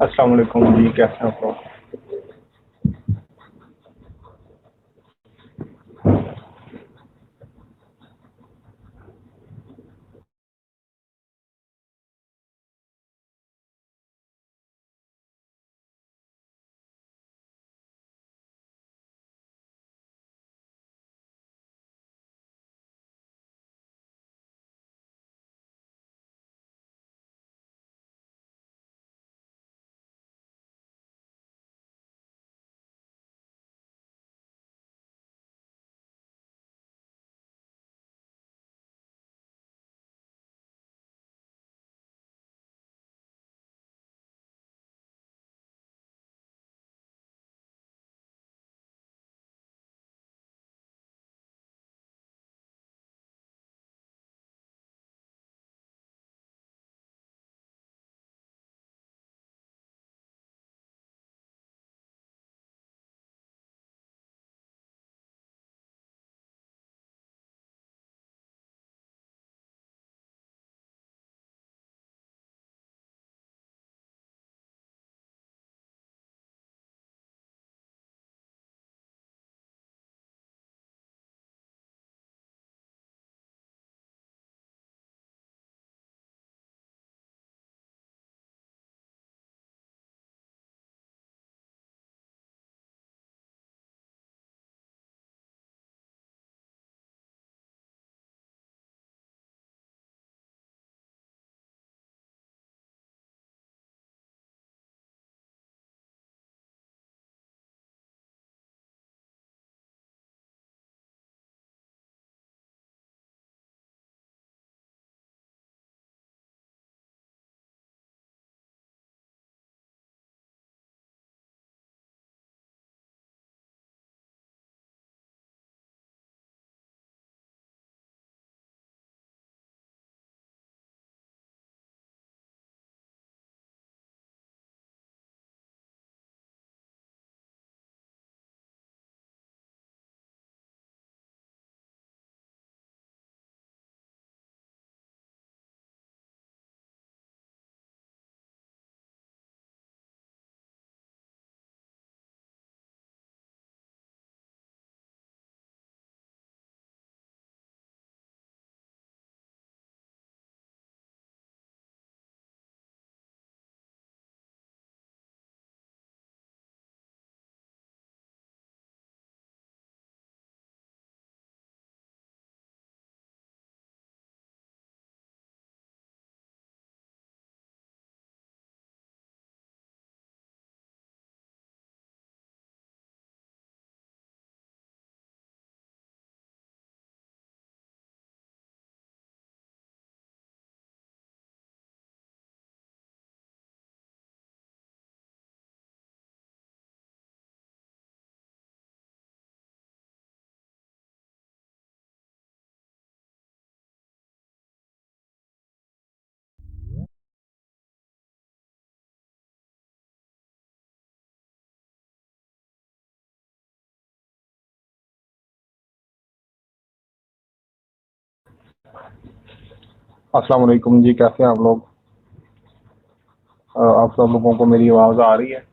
अस्सलाम वालेकुम जी, कैसे हैं आप लोग? अस्सलाम वालेकुम जी, कैसे हैं आप लोग? आप सब लोगों को मेरी आवाज़ आ रही है?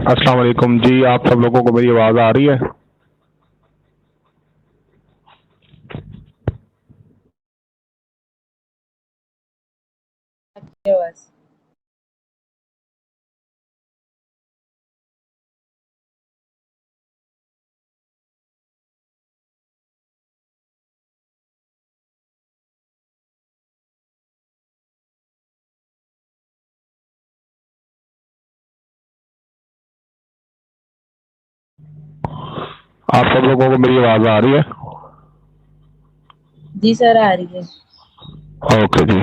अस्सलाम वालेकुम जी, आप सब लोगों को मेरी आवाज़ आ रही है? Yes. आप सब लोगों को मेरी आवाज आ रही है? जी सर, आ रही है। ओके जी।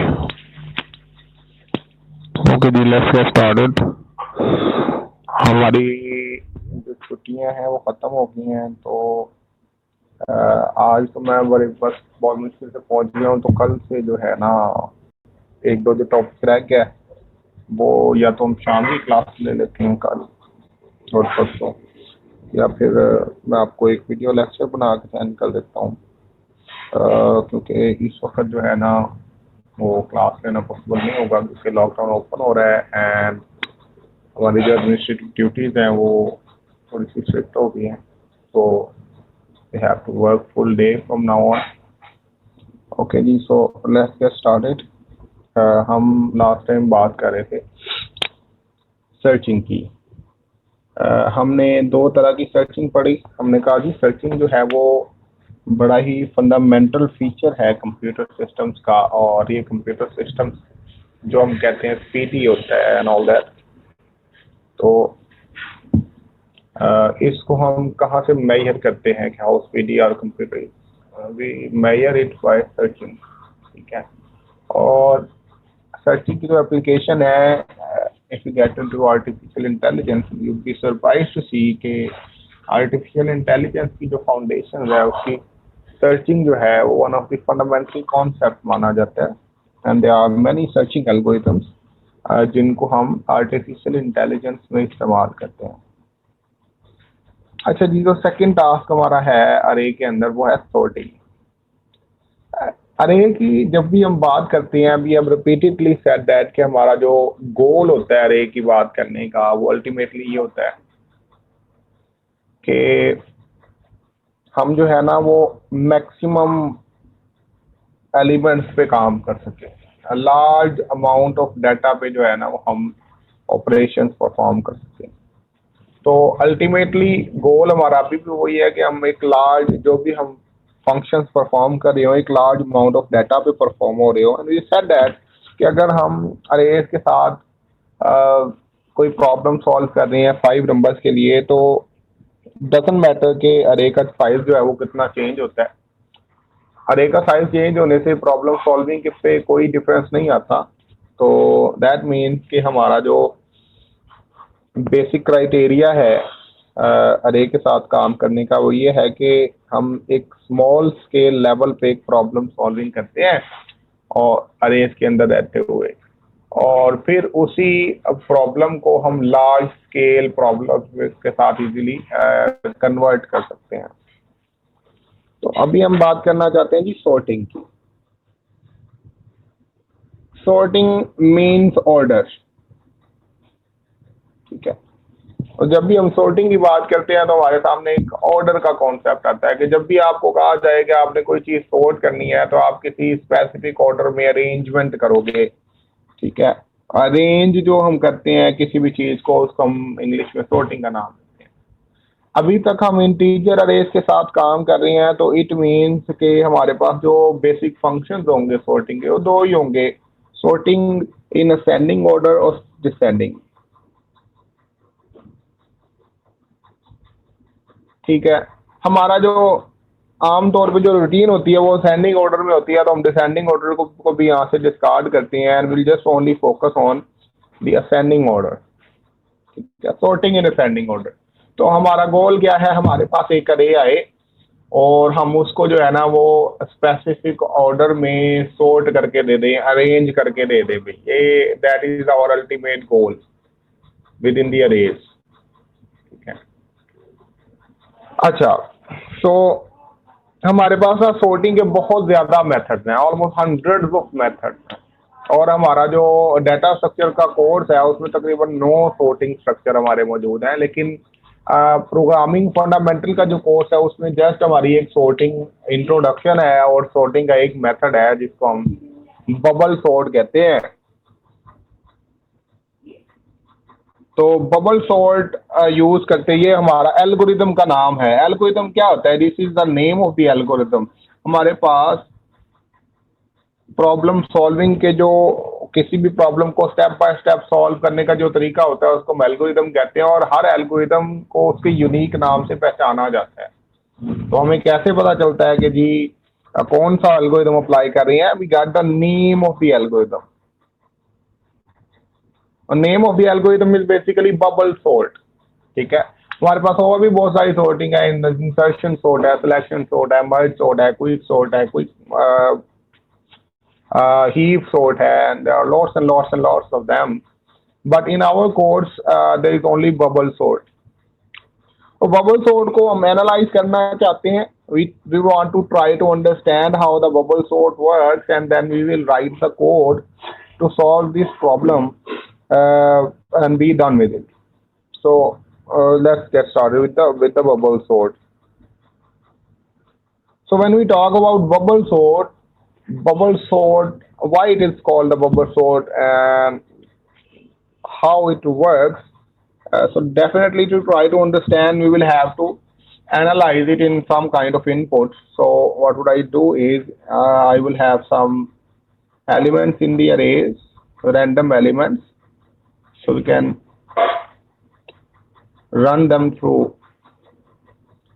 ओके जी, लेट्स गेट स्टार्टेड। हमारी जो छुट्टियां हैं वो खत्म हो गई हैं, तो आज तो मैं बड़े बस बहुत मुश्किल से पहुंच गया हूँ। तो कल से जो है ना, एक दो जो टॉपिक रह गया है, वो या तो हम शाम की क्लास ले लेते हैं कल और परसों, या फिर मैं आपको एक वीडियो लेक्चर बना के सेंड कर देता हूँ। क्योंकि इस वक्त जो है ना, वो क्लास लेना पॉसिबल नहीं होगा क्योंकि लॉकडाउन ओपन हो रहा है एंड हमारी जो एडमिनिस्ट्रेटिव ड्यूटीज़ हैं वो थोड़ी सी स्ट्रिक्ट हो गई हैं। तो we have to work full day from now on. Okay जी, सो लेट्स गेट स्टार्टेड। हम लास्ट टाइम बात कर रहे थे सर्चिंग की। हमने दो तरह की सर्चिंग पढ़ी। हमने कहा जी सर्चिंग जो है वो बड़ा ही फंडामेंटल फीचर है कंप्यूटर सिस्टम्स का, और ये कंप्यूटर सिस्टम्स जो हम कहते हैं स्पीडी होता है एंड ऑल दैट। तो इसको हम कहाँ से मेजर करते हैं कि how speedy are computer? We measure it by searching, ठीक है। और सर्चिंग की जो एप्लीकेशन है, if you get into artificial intelligence, you be surprise to see कि आर्टिफिशियल इंटेलिजेंस की जो फाउंडेशन है उसकी सर्चिंग जो है वो one of the fundamental concept माना जाता है। And there are many searching algorithms जिनको हम आर्टिफिशियल इंटेलिजेंस में इस्तेमाल करते हैं। अच्छा जी, जो सेकंड टास्क हमारा है अरे के अंदर वो है सॉर्टिंग। अरे की जब भी हम बात करते हैं, अभी हम रिपीटेडली सेड दैट कि हमारा जो गोल होता है अरे की बात करने का, वो अल्टीमेटली ये होता है कि हम जो है ना वो मैक्सिमम एलिमेंट्स पे काम कर सके, लार्ज अमाउंट ऑफ डाटा पे जो है ना वो हम ऑपरेशंस परफॉर्म कर सकें। तो अल्टीमेटली गोल हमारा अभी भी वही है कि हम एक लार्ज जो भी हम फंक्शंस परफॉर्म कर रहे हो, एक लार्ज अमाउंट ऑफ डाटा पे परफॉर्म हो रहे हो। एंड वी सेड दैट कि अगर हम अरेज के साथ कोई प्रॉब्लम सॉल्व कर रहे हैं 5 नंबर्स के लिए, तो डजंट मैटर कि अरे का साइज जो है वो कितना चेंज होता है। अरे का साइज चेंज होने से प्रॉब्लम सॉल्विंग के पे कोई डिफरेंस नहीं आता। तो दैट मीन्स कि हमारा जो बेसिक क्राइटेरिया है अरे के साथ काम करने का, वो ये है कि हम एक स्मॉल स्केल लेवल पे एक प्रॉब्लम सॉल्विंग करते हैं और अरेज के अंदर रहते हुए, और फिर उसी प्रॉब्लम को हम लार्ज स्केल प्रॉब्लम के साथ इजीली कन्वर्ट कर सकते हैं। तो अभी हम बात करना चाहते हैं जी सॉर्टिंग की। सॉर्टिंग मीन्स ऑर्डर, ठीक है। और जब भी हम सॉर्टिंग की बात करते हैं तो हमारे सामने एक ऑर्डर का कॉन्सेप्ट आता है कि जब भी आपको कहा जाए कि आपने कोई चीज़ सॉर्ट करनी है तो आप किसी स्पेसिफिक ऑर्डर में अरेंजमेंट करोगे, ठीक है। अरेंज जो हम करते हैं किसी भी चीज़ को, उसको हम इंग्लिश में सॉर्टिंग का नाम देते हैं। अभी तक हम इंटीजर अरेज के साथ काम कर रहे हैं, तो इट मीन्स कि हमारे पास जो बेसिक फंक्शंस होंगे सॉर्टिंग के वो दो ही होंगे, सॉर्टिंग इन असेंडिंग ऑर्डर और डिसेंडिंग, ठीक है। हमारा जो आमतौर पे जो रूटीन होती है वो असेंडिंग ऑर्डर में होती है, तो हम डिसेंडिंग ऑर्डर को भी यहाँ से डिस्कार्ड करते हैं and will just only focus on the ascending order, ठीक है, सॉर्टिंग इन असेंडिंग ऑर्डर। तो हमारा गोल क्या है, हमारे पास एक अरे आए और हम उसको जो है ना वो स्पेसिफिक ऑर्डर में सॉर्ट करके दे दें, अरेंज करके दे दें भाई, ये that is our ultimate goal within the arrays, ठीक है। अच्छा, तो हमारे पास ना सॉर्टिंग के बहुत ज़्यादा मेथड्स हैं, ऑलमोस्ट हंड्रेड्स ऑफ मेथड्स हैं, और हमारा जो डाटा स्ट्रक्चर का कोर्स है उसमें तकरीबन 9 सॉर्टिंग स्ट्रक्चर हमारे मौजूद हैं। लेकिन प्रोग्रामिंग फंडामेंटल का जो कोर्स है उसमें जस्ट हमारी एक सॉर्टिंग इंट्रोडक्शन है और सॉर्टिंग का एक मेथड है जिसको हम बबल सॉर्ट कहते हैं। तो बबल सॉर्ट यूज करते, ये हमारा एल्गोरिदम का नाम है। एल्गोरिदम क्या होता है? This is the name of the algorithm. हमारे पास प्रॉब्लम सॉल्विंग के जो किसी भी प्रॉब्लम को स्टेप बाय स्टेप सॉल्व करने का जो तरीका होता है उसको हम एल्गोरिदम कहते हैं, और हर एल्गोरिदम को उसके यूनिक नाम से पहचाना जाता है। तो हमें कैसे पता चलता है कि जी कौन सा एल्गोरिदम अप्लाई कर रही है? We got the name of the algorithm, और name of the algorithm is basically bubble sort. ठीक है, हमारे पास और भी बहुत सारी सॉर्टिंग है, इंसर्शन सॉर्ट है, सिलेक्शन सॉर्ट है, मर्ज सॉर्ट है, क्विक सॉर्ट है, क्विक heap sort है, and there are lots and lots and lots of them. But in our course, there is only bubble sort. तो bubble sort को हम analyze करना चाहते हैं. We want to try to understand how the bubble sort works, and then we will write the code to solve this problem and be done with it. So let's get started with the bubble sort. So when we talk about bubble sort, why it is called the bubble sort and how it works. So definitely to try to understand, we will have to analyze it in some kind of input. So what would I do is I will have some elements in the arrays, random elements. So we can run them through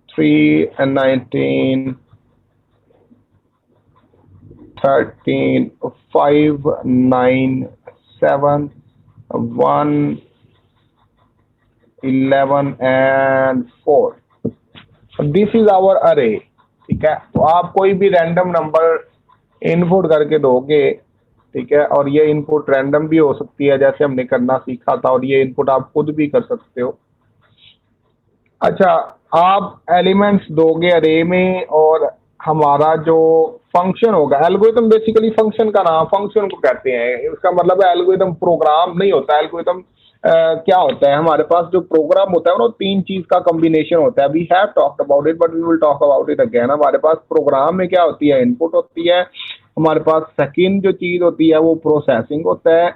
3 and 19, 13, 5, 9, 7, 1, 11 and 4. So this is our array. ठीक है, तो आप कोई भी random number input करके दोगे, ठीक है, और ये इनपुट रैंडम भी हो सकती है जैसे हमने करना सीखा था, और ये इनपुट आप खुद भी कर सकते हो। अच्छा, आप एलिमेंट्स दोगे अरे में, और हमारा जो फंक्शन होगा, एल्गोरिथम बेसिकली फंक्शन का नाम, फंक्शन को कहते हैं। उसका मतलब है एल्गोरिथम प्रोग्राम नहीं होता। एल्गोरिथम क्या होता है? हमारे पास जो प्रोग्राम होता है वो 3 चीज का कॉम्बिनेशन होता है। We have talked about it but we will talk about it again. हमारे पास प्रोग्राम में क्या होती है? इनपुट होती है। हमारे पास सेकंड जो चीज होती है वो प्रोसेसिंग होता है,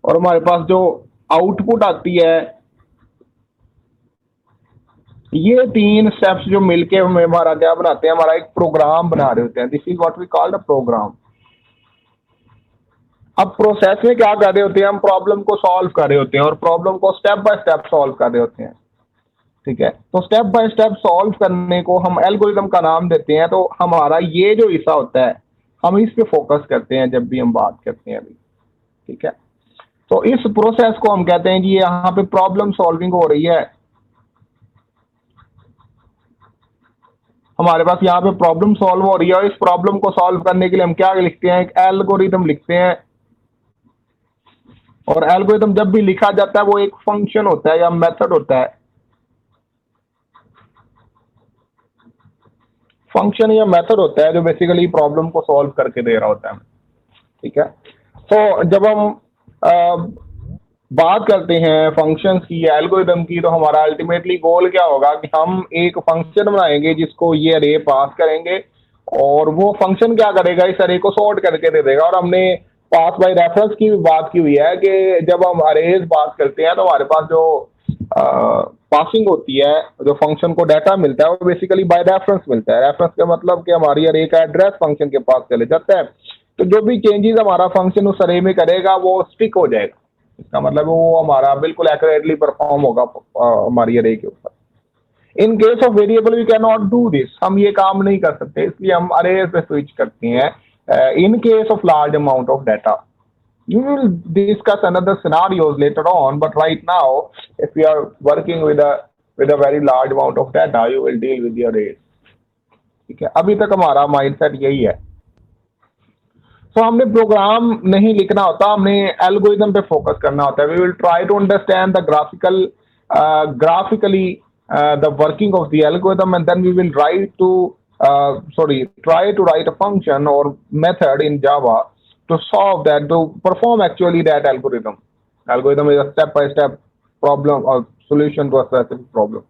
और हमारे पास जो आउटपुट आती है, ये 3 स्टेप्स जो मिलके हमें हमारा क्या बनाते हैं? हमारा एक प्रोग्राम बना रहे होते हैं। This is what we call the program. अब प्रोसेस में क्या कर रहे होते हैं? हम प्रॉब्लम को सॉल्व कर रहे होते हैं, और प्रॉब्लम को स्टेप बाय स्टेप सॉल्व कर रहे होते हैं। ठीक है, तो स्टेप बाय स्टेप सॉल्व करने को हम एल्गोरिथम का नाम देते हैं। तो हमारा ये जो हिस्सा होता है, हम इस पे फोकस करते हैं जब भी हम बात करते हैं अभी। ठीक है, तो इस प्रोसेस को हम कहते हैं जी यहाँ पे प्रॉब्लम सॉल्विंग हो रही है। हमारे पास यहाँ पे प्रॉब्लम सॉल्व हो रही है, और इस प्रॉब्लम को सॉल्व करने के लिए हम क्या लिखते हैं? एक एल्गोरिथम लिखते हैं। और एल्गोरिथम जब भी लिखा जाता है वो एक फंक्शन होता है या मेथड होता है। फंक्शन या मेथड होता है जो बेसिकली प्रॉब्लम को सॉल्व करके दे रहा होता है। ठीक है, तो जब हम बात करते हैं फंक्शंस की या एल्गोरिथम की, तो हमारा अल्टीमेटली गोल क्या होगा कि हम एक फंक्शन बनाएंगे जिसको ये अरे पास करेंगे, और वो फंक्शन क्या करेगा? इस अरे को सॉर्ट करके दे देगा। और हमने पास बाय रेफरेंस की भी बात की हुई है कि जब हम अरेज पास करते हैं तो हमारे पास जो पासिंग होती है, जो फंक्शन को डाटा मिलता है, वो बेसिकली बाय रेफरेंस मिलता है। रेफरेंस का मतलब कि हमारी अरे का एड्रेस फंक्शन के पास चले जाता है, तो जो भी चेंजेस हमारा फंक्शन उस अरे में करेगा वो स्टिक हो जाएगा। इसका मतलब वो हमारा बिल्कुल एक्यूरेटली परफॉर्म होगा हमारी अरे के ऊपर। In case of variable we can not do this, हम ये काम नहीं कर सकते, इसलिए हम अरे पे स्विच करते हैं इन case of large amount of data. You will discuss another scenarios later on, but right now, if you are working with a very large amount of data, you will deal with the arrays. ठीक है, अभी तक हमारा mindset यही है। तो हमने programme नहीं लिखना होता, हमने एल्गोरिथम पे फोकस करना होता है। We will try to understand the graphically the working of the algorithm, and then we will try to write a function or method in Java to solve that, to perform actually that algorithm. Algorithm is a step-by-step problem or solution to a specific problem.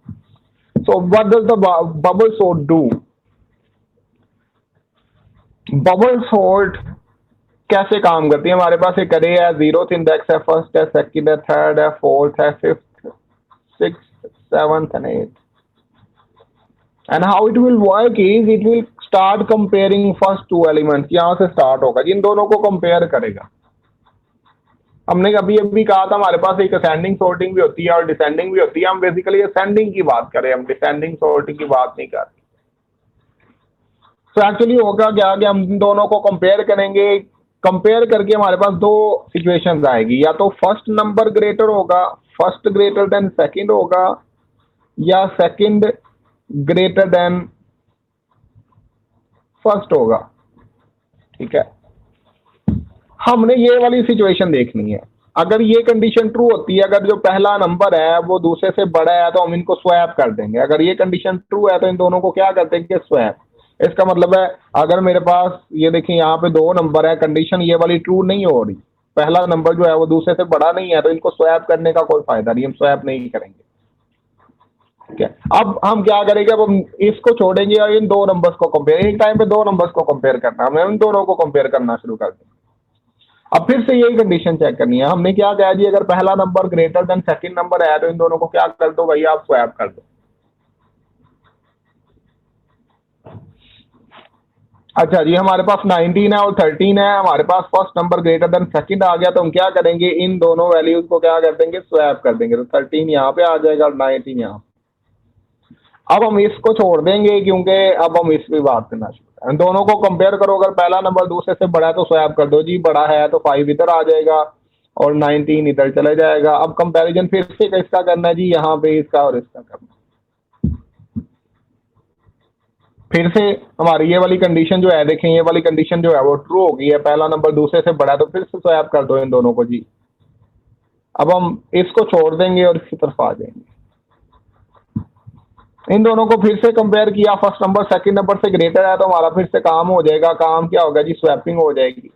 So what does the bubble sort do? Bubble sort कैसे काम करती है? हमारे पास एक अरे है, 0th index है, first है, सेकंड है, थर्ड है, फोर्थ है, fifth, 6th, 7th and 8th. And how it will work is it will start comparing first two elements, यहां से स्टार्ट होगा, इन दोनों को कंपेयर करेगा। हमने अभी अभी कहा था हमारे पास एक असेंडिंग सोर्टिंग भी होती है और डिसेंडिंग भी होती है। हम बेसिकली असेंडिंग की बात करें, हम डिसेंडिंग सोर्टिंग की बात नहीं कर रहे। तो एक्चुअली होगा क्या कि हम इन दोनों को कंपेयर करेंगे। कंपेयर करके हमारे पास दो सिचुएशंस आएगी, या तो फर्स्ट नंबर ग्रेटर होगा, फर्स्ट ग्रेटर देन सेकंड होगा, या सेकंड ग्रेटर देन फर्स्ट होगा। ठीक है, हमने ये वाली सिचुएशन देखनी है। अगर ये कंडीशन ट्रू होती है, अगर जो पहला नंबर है वो दूसरे से बड़ा है, तो हम इनको स्वैप कर देंगे। अगर ये कंडीशन ट्रू है तो इन दोनों को क्या कर देंगे, स्वैप। इसका मतलब है अगर मेरे पास ये देखिए यहाँ पे दो नंबर है, कंडीशन ये वाली ट्रू नहीं हो रही, पहला नंबर जो है वो दूसरे से बड़ा नहीं है, तो इनको स्वैप करने का कोई फायदा नहीं, हम स्वैप नहीं करेंगे। ठीक है, अब हम क्या करेंगे, अब हम इसको छोड़ेंगे और इन दो नंबर्स को कंपेयर, एक टाइम पे दो नंबर्स को कंपेयर करना, हमें इन दोनों को कंपेयर करना शुरू कर देंगे। अब फिर से यही कंडीशन चेक करनी है। हमने क्या कहा जी, अगर पहला number greater than second number है तो इन दोनों को क्या कर दो भैया, आप स्वैप कर दो। अच्छा जी, हमारे पास 19 है और 13 है, हमारे पास first number greater than second आ गया, तो हम क्या करेंगे, इन दोनों वैल्यूज को क्या कर देंगे, स्वैप कर देंगे। तो 13 यहाँ पे आ जाएगा और 19 यहाँ। अब हम इसको छोड़ देंगे क्योंकि अब हम इस पे बात करना शुरू करें। दोनों को कंपेयर करो, अगर पहला नंबर दूसरे से बड़ा है तो स्वैप कर दो जी, बड़ा है तो 5 इधर आ जाएगा और 19 इधर चला जाएगा। अब कंपैरिजन फिर से किसका करना है जी, यहाँ पे इसका और इसका करना। फिर से हमारी ये वाली कंडीशन जो है, देखें ये वाली कंडीशन जो है वो ट्रू हो गई है, पहला नंबर दूसरे से बड़ा है, तो फिर से स्वैप कर दो इन दोनों को जी। अब हम इसको छोड़ देंगे और इसकी तरफ आ जाएंगे। इन दोनों को फिर से कंपेयर किया, फर्स्ट नंबर सेकंड नंबर से ग्रेटर है, तो हमारा फिर से काम हो जाएगा। काम क्या होगा जी, स्वैपिंग हो जाएगी,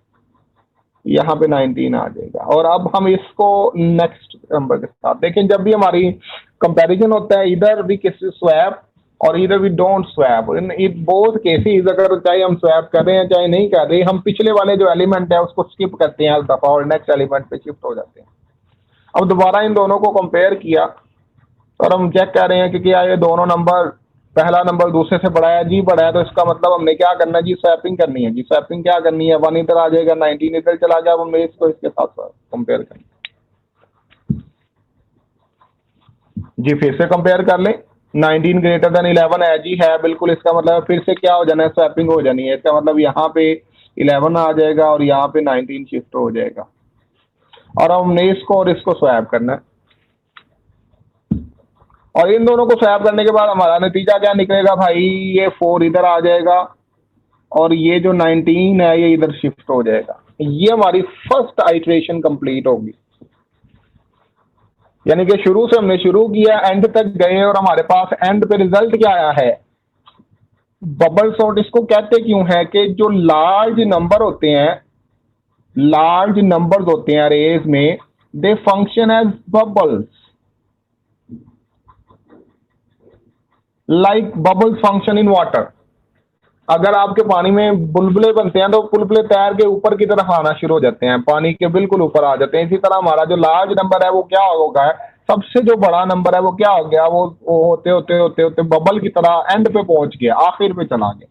यहाँ पे 19 आ जाएगा। और अब हम इसको नेक्स्ट नंबर के साथ देखें, जब भी हमारी कंपैरिजन होता है, इधर भी किसी स्वैप और इधर भी don't swap. In both cases, अगर चाहे हम स्वैप कर रहे हैं चाहे नहीं कर रहे, हम पिछले वाले जो एलिमेंट है उसको स्किप करते हैं हर दफा और नेक्स्ट एलिमेंट पे शिफ्ट हो जाते हैं। अब दोबारा इन दोनों को कंपेयर किया और हम चेक कर रहे हैं कि क्या ये दोनों नंबर, पहला नंबर दूसरे से बड़ा है जी, बड़ा है, तो इसका मतलब हमने क्या करना है जी, स्वैपिंग करनी है जी। स्वैपिंग क्या करनी है, 1 इधर आ जाएगा, 19 इधर चला गया। अब हमने इसको इसके साथ कंपेयर करना जी। फिर से कंपेयर कर लें, 19 ग्रेटर देन 11 है जी, है बिल्कुल। इसका मतलब फिर से क्या हो जाना है, स्वैपिंग हो जानी है। इसका मतलब यहाँ पे 11 आ जाएगा और यहाँ पे 19 शिफ्ट हो जाएगा। और हमने इसको और इसको स्वैप करना है, और इन दोनों को स्वैप करने के बाद हमारा नतीजा क्या निकलेगा भाई, ये 4 इधर आ जाएगा और ये जो 19 है ये इधर शिफ्ट हो जाएगा। ये हमारी फर्स्ट आइटरेशन कंप्लीट होगी, यानी कि शुरू से हमने शुरू किया, एंड तक गए और हमारे पास एंड पे रिजल्ट क्या आया है, बबल सॉर्ट। इसको कहते क्यों है कि जो लार्ज नंबर होते हैं, लार्ज नंबर्स होते हैं अरेज में, they function as bubbles, like bubbles function in water. अगर आपके पानी में बुलबुले बनते हैं तो बुलबुले तैर के ऊपर की तरफ आना शुरू हो जाते हैं, पानी के बिल्कुल ऊपर आ जाते हैं। इसी तरह हमारा जो लार्ज नंबर है वो क्या होगा, सबसे जो बड़ा नंबर है वो क्या हो गया, वो होते होते होते होते बबल की तरह एंड पे पहुंच गया, आखिर पे चला गया।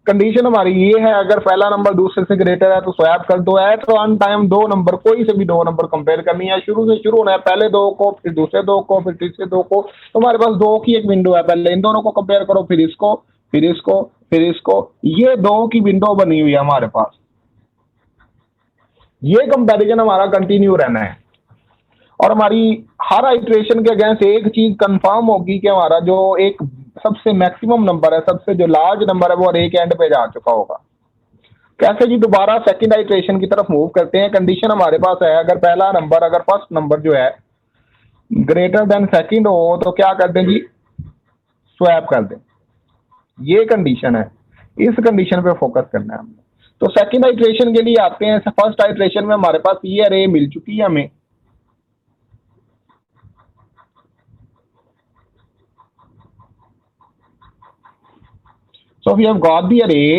कंडीशन हमारी ये है, अगर पहला नंबर दूसरे से ग्रेटर है तो स्वैप कर दो। एट वन टाइम दो नंबर, कोई से भी दो नंबर कंपेयर करनी है, शुरू से शुरू होना है, पहले दो को, फिर दूसरे दो को, फिर तीसरे दो को। तो हमारे पास दो की एक विंडो है, पहले इन दोनों को कंपेयर करो, फिर इसको, फिर इसको, फिर इसको। ये दो की विंडो बनी हुई है हमारे पास। ये कंपैरिजन हमारा कंटिन्यू रहना है और हमारी हर आइटरेशन के अगेंस्ट एक चीज कंफर्म होगी कि हमारा जो एक सबसे मैक्सिमम नंबर है, सबसे जो लार्ज नंबर है, वो हर एक एंड पे जा चुका होगा। कैसे जी, दोबारा सेकंड आइटरेशन की तरफ मूव करते हैं। कंडीशन हमारे पास है, अगर पहला नंबर, अगर फर्स्ट नंबर जो है ग्रेटर देन सेकंड हो तो क्या कर दें जी, स्वैप कर दें। ये कंडीशन है, इस कंडीशन पे फोकस करना है हमने। तो सेकंड आइटरेशन के लिए आते हैं। फर्स्ट आइटरेशन में हमारे पास ये अरे मिल चुकी है हमें, so we have got the array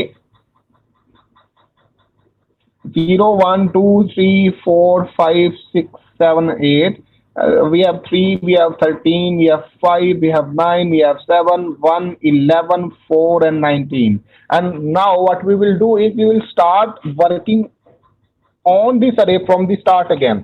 0 1 2 3 4 5 6 7 8 We have 3, we have 13, we have 5, we have 9, we have 7, 1, 11, 4, and 19. And now what we will do is we will start working on this array from the start again.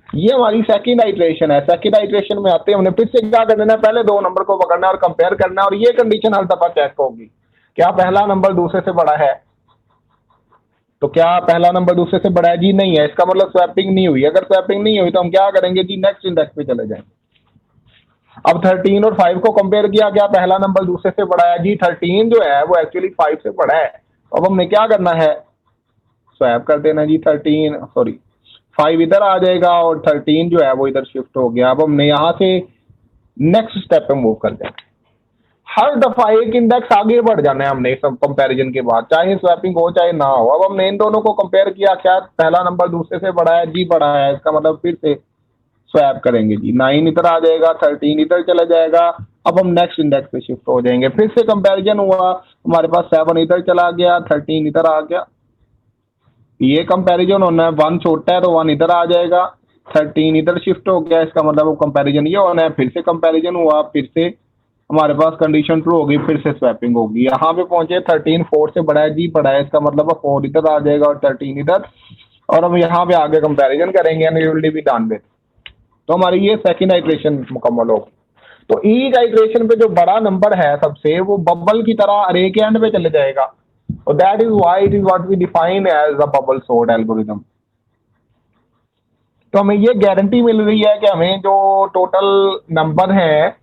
ये हमारी second iteration है. Second iteration में आते हैं हमने फिर से क्या करना है, पहले दो नंबर को पकड़ना है और कंपेयर करना है, और ये कंडीशन हर दफा चेक होगी. क्या पहला नंबर दूसरे से बड़ा है? तो क्या पहला नंबर दूसरे से बड़ा है? जी नहीं है. इसका मतलब स्वैपिंग नहीं हुई. अगर स्वैपिंग नहीं हुई तो हम क्या करेंगे जी, नेक्स्ट इंडेक्स पे चले जाएंगे. अब 13 और 5 को कंपेयर किया, क्या पहला नंबर दूसरे से बड़ा है? जी 13 जो है वो एक्चुअली 5 से बड़ा है. अब हमने क्या करना है, स्वैप कर देना जी. 5 इधर आ जाएगा और 13 जो है वो इधर शिफ्ट हो गया. अब हमने यहाँ से नेक्स्ट स्टेप पे मूव कर देना. हर दफा एक इंडेक्स आगे बढ़ जाना है हमने सब कंपैरिजन के बाद, चाहे स्वैपिंग हो चाहे ना हो. अब हमने इन दोनों को कंपेयर किया, क्या पहला नंबर दूसरे से बड़ा है? जी बड़ा है. इसका मतलब फिर से स्वैप करेंगे जी. 9 इधर आ जाएगा, 13 इधर चला जाएगा. अब हम नेक्स्ट इंडेक्स पे शिफ्ट हो जाएंगे. फिर से कंपैरिजन हुआ, हमारे पास 7 इधर चला गया, 13 इधर आ गया. ये कंपैरिजन होना है. 1 छोटा है तो 1 इधर आ जाएगा, 13 इधर शिफ्ट हो गया. इसका मतलब वो कंपैरिजन ये होना है. फिर से कंपैरिजन हुआ, फिर से हमारे पास कंडीशन ट्रू होगी, फिर से स्वैपिंग होगी. यहाँ पे पहुंचे 13 4 से बड़ा है, जी बड़ा है. इसका मतलब 4 इधर आ जाएगा और 13 इधर, और हम यहाँ पे आगे कंपैरिजन करेंगे and we will be done with. तो हमारी ये सेकंड आइट्रेशन मुकम्मल होगी. तो ईच आइट्रेशन पे जो बड़ा नंबर है सबसे, वो बबल की तरह अरे के एंड पे चले जाएगा. और that is why it is what we define as a bubble sort algorithm. तो हमें ये गारंटी मिल रही है कि हमें जो टोटल नंबर है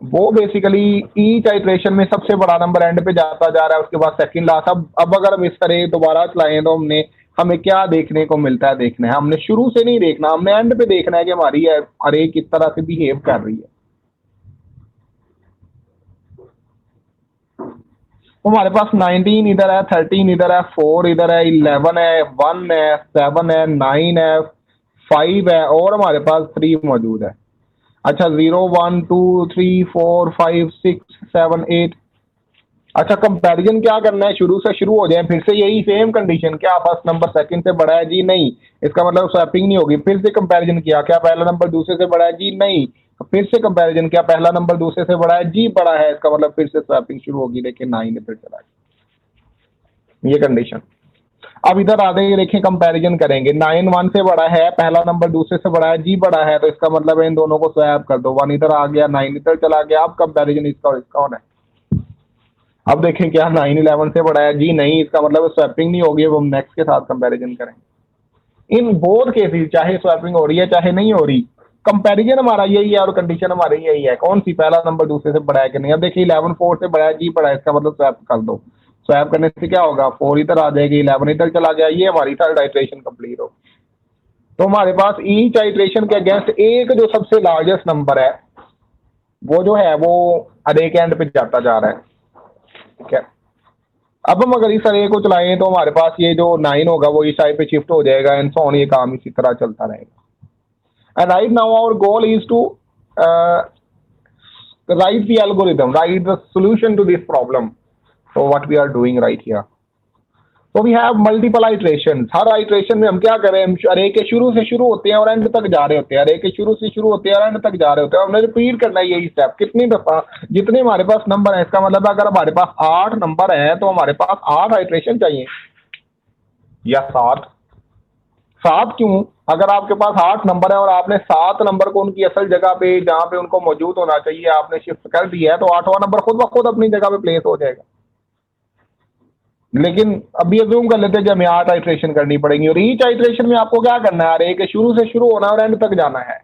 वो बेसिकली ईच आइट्रेशन में सबसे बड़ा नंबर एंड पे जाता जा रहा है, उसके बाद सेकंड लास्ट. अब अगर हम इस तरह दोबारा चलाएं तो हमें क्या देखने को मिलता है, देखना है. हमने शुरू से नहीं देखना, हमने एंड पे देखना है कि हमारी अरे किस तरह से बिहेव कर रही है. तो हमारे पास 19 इधर है, 13 इधर है, 4 इधर है, 11 है, 1 है, 7 है, 9 है, 5 है, और हमारे पास 3 मौजूद है. अच्छा 0 1 2 3 4 5 6 7 8. अच्छा कंपैरिजन क्या करना है, शुरू से शुरू हो जाए. फिर से यही सेम कंडीशन, क्या फर्स्ट नंबर सेकंड से बड़ा है? जी नहीं. इसका मतलब स्वैपिंग नहीं होगी. फिर से कंपैरिजन किया, क्या पहला नंबर दूसरे से बड़ा है? जी नहीं. फिर से कंपैरिजन किया, पहला नंबर दूसरे से बड़ा है? जी बड़ा है. इसका मतलब फिर से स्वैपिंग शुरू होगी, लेकिन 9 इधर चला गया. ये कंडीशन. अब इधर आ गए, देखें कंपैरिजन करेंगे. 9 1 से बड़ा है, पहला नंबर दूसरे से बड़ा है? जी बड़ा है. तो इसका मतलब इन दोनों को स्वैप कर दो. 1 इधर आ गया, 9 इधर चला गया. अब कंपैरिजन इसका और इसका होना है. अब देखें क्या 9 11 से बड़ा है? जी नहीं. इसका मतलब स्वैपिंग नहीं होगी. अब हम नेक्स्ट के साथ कंपैरिजन करेंगे. इन बोथ केसेस, चाहे स्वैपिंग हो रही है चाहे नहीं हो रही, कंपैरिजन हमारा यही है और कंडीशन हमारी यही है. कौन सी, पहला नंबर दूसरे से बड़ा है कि नहीं. अब देखिए 11 4 से बड़ा है, जी बड़ा है. इसका मतलब स्वैप कर दो. स्वैप करने से क्या होगा, 4 इधर आ जाएगी, 11 इधर चला गया. ये हमारी थर्ड आइट्रेशन कंप्लीट हो. तो हमारे पास ईच आइट्रेशन के अगेंस्ट एक जो सबसे लार्जेस्ट नंबर है वो जो है वो अरे के एंड पे जाता जा रहा है. ठीक है. अब हम अगर इस अरे को चलाएं तो हमारे पास ये जो 9 होगा वो इस साइड पे शिफ्ट हो जाएगा एंड सो ऑन. ये काम इसी तरह चलता रहेगा. And right now our goal is to write the algorithm, write the solution to this problem. So what we are doing right here. So we have multiple iterations. Her iteration में हम क्या करें, हम अरे के शुरू से शुरू होते हैं और एंड तक जा रहे होते हैं. अरे के शुरू से शुरू होते हैं और एंड तक जा रहे होते हैं. हमने रिपीट करना है यही स्टेप कितनी दफा, जितने हमारे पास नंबर है. इसका मतलब अगर हमारे पास 8 नंबर है तो हमारे पास 8 आइट्रेशन चाहिए या 7 क्यों. अगर आपके पास 8 नंबर है और आपने 7 नंबर को उनकी असल जगह पे जहां पे उनको मौजूद होना चाहिए आपने शिफ्ट कर दिया है, तो 8वां नंबर खुद ब खुद अपनी जगह पे प्लेस हो जाएगा. लेकिन अभी अज्यूम कर लेते हैं कि हमें 8 आइट्रेशन करनी पड़ेंगी और ईच आइट्रेशन में आपको क्या करना है, अरे के शुरू से शुरू होना और एंड तक जाना है.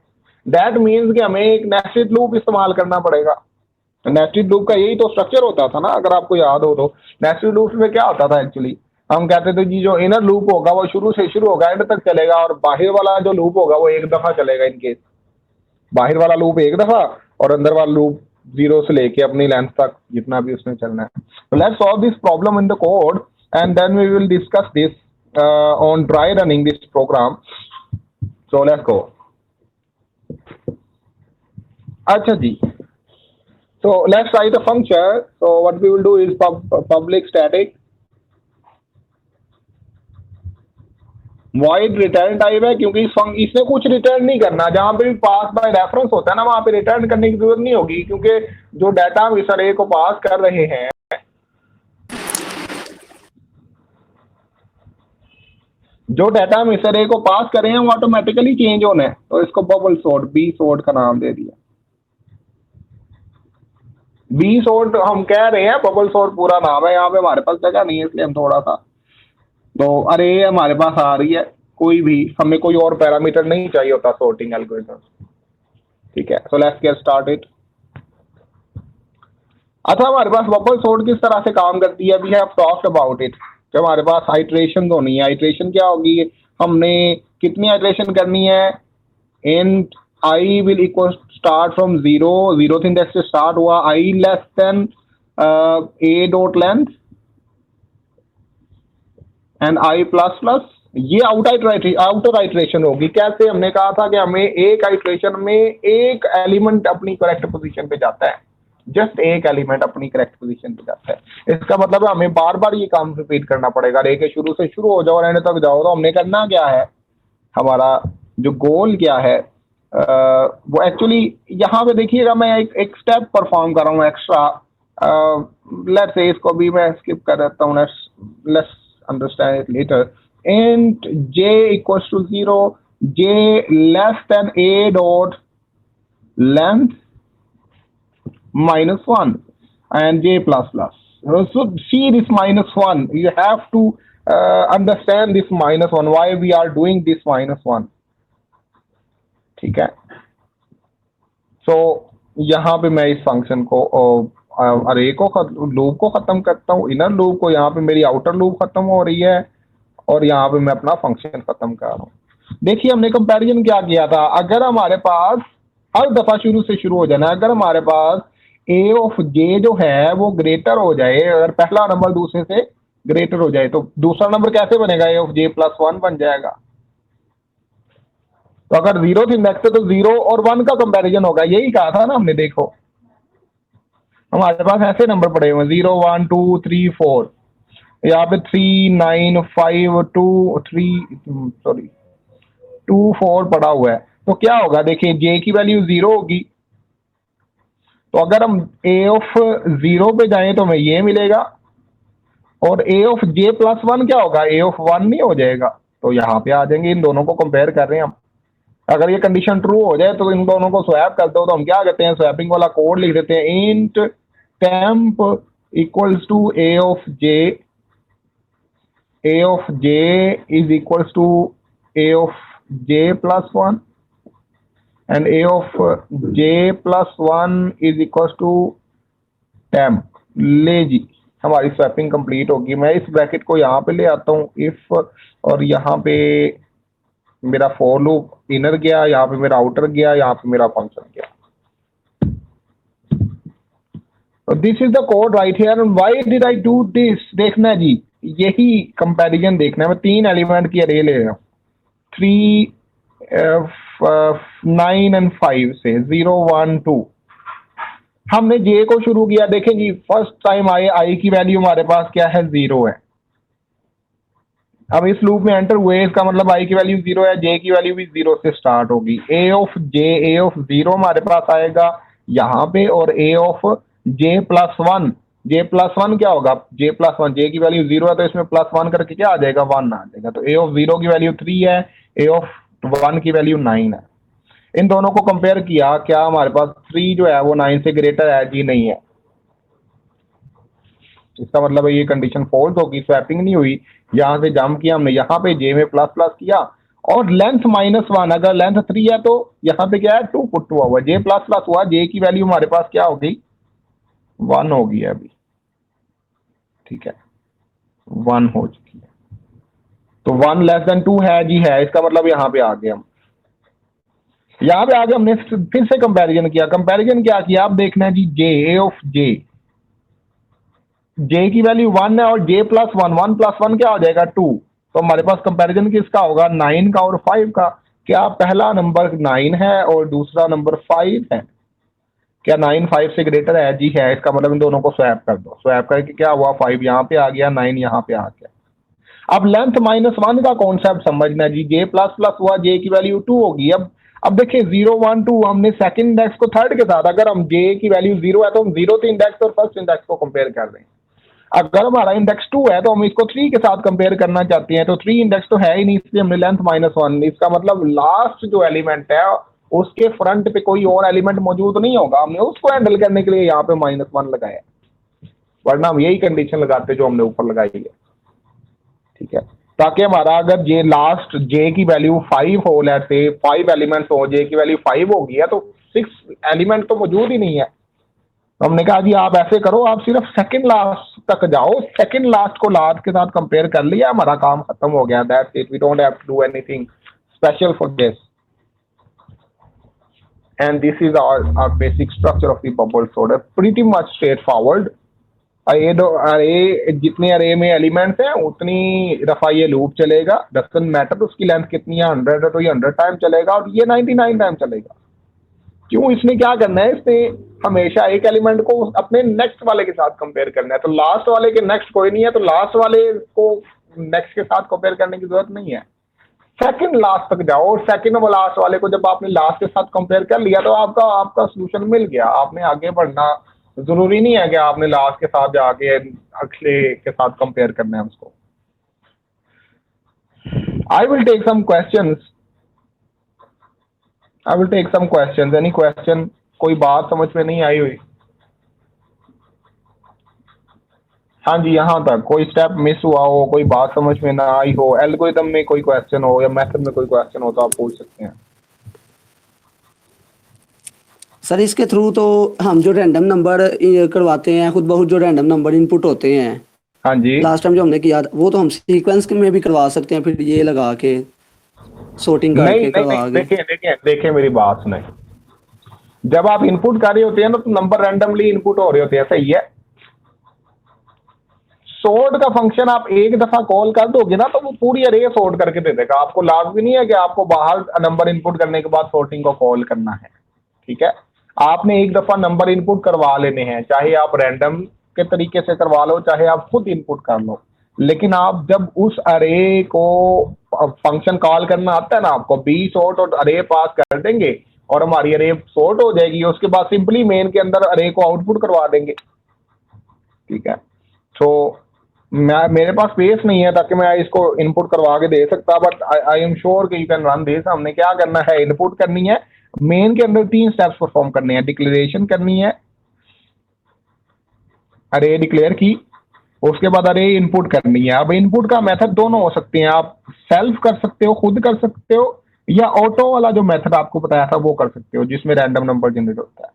दैट मीन्स कि हमें एक नेस्टेड लूप इस्तेमाल करना पड़ेगा. नेस्टेड लूप का यही तो स्ट्रक्चर होता था ना, अगर आपको याद हो तो. नेस्टेड लूप में क्या होता था एक्चुअली, हम कहते थे जी जो इनर लूप होगा वो शुरू से शुरू होगा एंड तक चलेगा और बाहर वाला जो लूप होगा वो एक दफा चलेगा. इनकेस बाहर वाला लूप एक दफा और अंदर वाला लूप 0 से लेके अपनी लेंथ तक जितना भी उसमें चलना है. तो let's solve this problem in the code and then we will discuss this on dry running this program. So let's go. अच्छा जी, so let's write a function. So what we will do is public static void return type है क्योंकि इसने कुछ return नहीं करना। जहां पे भी पास बाय रेफरेंस होता है ना, वहां पे रिटर्न करने की जरूरत नहीं होगी, क्योंकि जो डाटा हम इस अरे को पास कर रहे हैं, जो डाटा हम इस अरे को पास कर रहे हैं वो ऑटोमेटिकली चेंज होना है। तो इसको बबल सॉर्ट, बी सॉर्ट का नाम दे दिया। बी सॉर्ट हम कह रहे हैं, बबल सॉर्ट पूरा नाम है। यहाँ पे हमारे पास जगह नहीं है इसलिए हम थोड़ा सा, तो अरे हमारे पास आ रही है, कोई भी हमें कोई और पैरामीटर नहीं चाहिए होता सॉर्टिंग एल्गोरिथम। ठीक है, सो लेट्स गेट स्टार्टेड। अच्छा, हमारे पास बबल सॉर्ट किस तरह से काम करती है, we have talked about it. जब हमारे पास आइट्रेशन होनी है, आइट्रेशन क्या होगी, हमने कितनी आइट्रेशन करनी है, int I will equal start from 0, 0th index से स्टार्ट हुआ, I less than a dot length and I plus plus, ये आउटर आइट्रेशन होगी। कैसे, हमने कहा था कि हमें एक आइट्रेशन में एक एलिमेंट अपनी करेक्ट पोजीशन पे जाता है, जस्ट एक एलिमेंट अपनी करेक्ट पोजीशन पे जाता है। इसका मतलब है हमें बार बार ये काम रिपीट करना पड़ेगा। रे के शुरू से शुरू हो जाओ और एंड तक जाओ। तो हमने करना क्या है, हमारा जो गोल क्या है, वो एक्चुअली यहाँ पे देखिएगा, मैं एक स्टेप परफॉर्म कर रहा हूँ एक्स्ट्रा। लेट्स से इसको भी मैं स्किप कर देता हूँ, let's understand it later. int j equals to 0, j less than a dot length minus 1 and j plus plus. So see this minus 1, you have to understand this minus 1, why we are doing this minus 1। ठीक है, सो यहाँ पे मैं इस function को अरे को loop को खत्म करता हूँ, इनर लूप को, यहाँ पे मेरी आउटर लूप खत्म हो रही है और यहाँ पे मैं अपना फंक्शन खत्म कर रहा हूँ। देखिए हमने कंपैरिजन क्या किया था, अगर हमारे पास हर दफा शुरू से शुरू हो जाना, अगर हमारे पास a ऑफ j जो है वो ग्रेटर हो जाए, अगर पहला नंबर दूसरे से ग्रेटर हो जाए, तो दूसरा नंबर कैसे बनेगा, a ऑफ j प्लस 1 बन जाएगा। तो अगर 0th इंडेक्स है तो 0 और 1 का कंपैरिजन होगा, यही कहा था ना हमने। देखो हमारे पास ऐसे नंबर पड़े हुए 0 1 2 3 4, यहाँ पे 3 9 5 2 4 पड़ा हुआ है। तो क्या होगा, देखिए j की वैल्यू 0 होगी, तो अगर हम a ऑफ 0 पे जाएं तो हमें ये मिलेगा, और a ऑफ j प्लस 1 क्या होगा, a ऑफ 1 नहीं हो जाएगा। तो यहाँ पे आ जाएंगे, इन दोनों को कंपेयर कर रहे हैं हम। अगर ये कंडीशन ट्रू हो जाए तो इन दोनों को स्वैप कर दो, तो हम क्या करते हैं, स्वैपिंग वाला कोड लिख देते हैं, int temp equals to a of j is equals to a of j plus 1 and a of j plus 1 is equals to temp। ले जी, हमारी स्वैपिंग कंप्लीट होगी। मैं इस ब्रैकेट को यहाँ पे ले आता हूँ, इफ, और यहाँ पे मेरा फॉर लूप इनर गया, यहाँ पे मेरा आउटर गया, यहाँ पे मेरा फंक्शन गया। तो this is the code right here, and why did I do this, देखना जी, यही कंपैरिजन देखना है। मैं 3 एलिमेंट की अरे ले रहा हूँ, 3 9 एंड 5 से 0 1 2। हमने जे को शुरू किया, देखें जी फर्स्ट टाइम आए, आई की वैल्यू हमारे पास क्या है, 0 है। अब इस लूप में एंटर हुए, इसका मतलब आई की वैल्यू 0 है, जे की वैल्यू भी 0 से स्टार्ट होगी। ए ऑफ 0 हमारे पास आएगा यहाँ पे, और A of J plus 1, J plus 1 क्या होगा, जे प्लस 1, जे की वैल्यू 0 है तो इसमें प्लस 1 करके क्या आ जाएगा, 1 आ जाएगा। तो ए ऑफ 0 की वैल्यू 3 है, ए ऑफ 1 की वैल्यू 9 है। इन दोनों को कंपेयर किया, क्या हमारे पास 3 जो है वो 9 से ग्रेटर है, जी नहीं है। इसका मतलब है ये कंडीशन फॉल्स होगी, स्वैपिंग नहीं हुई। यहाँ से जंप किया हमने, यहाँ पे जे में प्लस प्लस किया, और लेंथ -1, अगर लेंथ 3 है तो यहाँ पे क्या है, 2 पुट हुआ हुआ, जे प्लस प्लस हुआ, जे की वैल्यू हमारे पास क्या होगी, 1 होगी अभी। ठीक है, 1 हो चुकी है, तो 1 लेस देन 2 है जी, है। इसका मतलब यहाँ पे आ गए हम, यहाँ पे आगे हमने फिर से कंपैरिजन किया। कंपैरिजन क्या किया, आप देखना है जी, जे, ए ऑफ जे की वैल्यू 1 है, और जे प्लस 1, 1 प्लस 1 क्या हो जाएगा, 2। तो हमारे पास कंपैरिजन किसका होगा, 9 का और 5 का। क्या पहला नंबर 9 है और दूसरा नंबर 5 है, क्या 9 5 से ग्रेटर है, जी है। इसका मतलब इन दोनों को स्वैप कर दो, स्वैप करके क्या हुआ, 5 यहाँ पे आ गया, 9 यहाँ पे आ गया। अब लेंथ -1 का कॉन्सेप्ट समझना जी, j प्लस प्लस हुआ, j की वैल्यू 2 होगी। अब देखिए 0 1 2 हमने सेकंड इंडेक्स को थर्ड के साथ, अगर हम j की वैल्यू 0 है तो हम 0th इंडेक्स और फर्स्ट इंडेक्स को कंपेयर कर रहे हैं। अगर हमारा इंडेक्स 2 है तो हम इसको 3 के साथ कंपेयर करना चाहते हैं, तो 3 इंडेक्स तो है ही नहीं, इसलिए हमने लेंथ -1। इसका मतलब लास्ट जो एलिमेंट है उसके फ्रंट पे कोई और एलिमेंट मौजूद नहीं होगा, हमने उसको हैंडल करने के लिए यहाँ पे -1 लगाया, वरना हम यही कंडीशन लगाते जो हमने ऊपर लगाई है। ठीक है, ताकि हमारा अगर जे लास्ट जे की वैल्यू 5 हो, लेट्स से 5 एलिमेंट्स हो, जे की वैल्यू 5 होगी है तो 6 एलिमेंट तो मौजूद ही नहीं है। तो हमने कहा जी आप ऐसे करो, आप सिर्फ सेकंड लास्ट तक जाओ, सेकंड लास्ट को लास्ट के साथ कंपेयर कर लिया, हमारा काम खत्म हो गया। That's it, we don't have to do anything special for this, and this is our basic structure of the bubble sorter, pretty much straightforward. Array जितने अरे में एलिमेंट्स हैं उतनी दफा ये लूप चलेगा, डजंट मैटर उसकी लेंथ कितनी है, 100 है तो ये 100 टाइम चलेगा और ये 99 टाइम चलेगा। क्यों? इसने क्या करना है, इसने हमेशा एक एलिमेंट को अपने नेक्स्ट वाले के साथ कंपेयर करना है। तो लास्ट वाले के नेक्स्ट कोई नहीं है, तो लास्ट वाले को नेक्स्ट के साथ कंपेयर करने की जरूरत नहीं है। सेकंड लास्ट तक जाओ और सेकंड और लास्ट वाले को जब आपने लास्ट के साथ कंपेयर कर लिया तो आपका सोल्यूशन मिल गया। आपने आगे बढ़ना जरूरी नहीं है कि आपने लास्ट के साथ जाके अगले के साथ कंपेयर करना है उसको। I will take some questions, any question? कोई बात समझ में नहीं आई हुई? हाँ जी, यहाँ तक कोई स्टेप मिस हुआ हो, कोई बात समझ में ना आई हो, एल्गोरिथम में कोई क्वेश्चन हो या मेथड में कोई क्वेश्चन हो तो आप पूछ सकते हैं। सर इसके थ्रू तो हम जो रैंडम नंबर करवाते हैं, खुद बहुत जो रैंडम नंबर इनपुट होते हैं, हाँ जी, लास्ट टाइम जो हमने किया वो तो हम सीक्वेंस में भी करवा सकते हैं, फिर ये लगा के sorting नहीं करके नहीं करवा नहीं, के। देखिए मेरी बात सुने। जब आप इनपुट कर रहे होते हैं ना तो नंबर रैंडमली इनपुट हो रहे होते हैं, सही है। सॉर्ट का फंक्शन आप एक दफा कॉल कर दोगे ना तो वो पूरी अरे सॉर्ट करके दे देगा। आपको लाजमी नहीं है कि आपको बाहर नंबर इनपुट करने के बाद सॉर्टिंग को कॉल करना है। ठीक है, आपने एक दफा नंबर इनपुट करवा लेने हैं, चाहे आप रैंडम के तरीके से करवा लो, चाहे आप खुद इनपुट कर लो। लेकिन आप जब उस अरे को फंक्शन कॉल करना आता है ना, आपको बी सॉर्ट और अरे पास कर देंगे और हमारी अरे सॉर्ट हो जाएगी। उसके बाद सिंपली मेन के अंदर अरे को आउटपुट करवा देंगे। ठीक है, तो मेरे पास स्पेस नहीं है ताकि मैं इसको इनपुट करवा के दे सकता, बट आई एम श्योर कि यू कैन रन दिस। हमने क्या करना है, इनपुट करनी है, मेन के अंदर 3 स्टेप्स परफॉर्म करने हैं। डिक्लेरेशन करनी है, अरे डिक्लेयर की, उसके बाद अरे इनपुट करनी है। अब इनपुट का मेथड दोनों हो सकते हैं, आप सेल्फ कर सकते हो, खुद कर सकते हो, या ऑटो वाला जो मेथड आपको बताया था वो कर सकते हो, जिसमें रैंडम नंबर जनरेट होता है।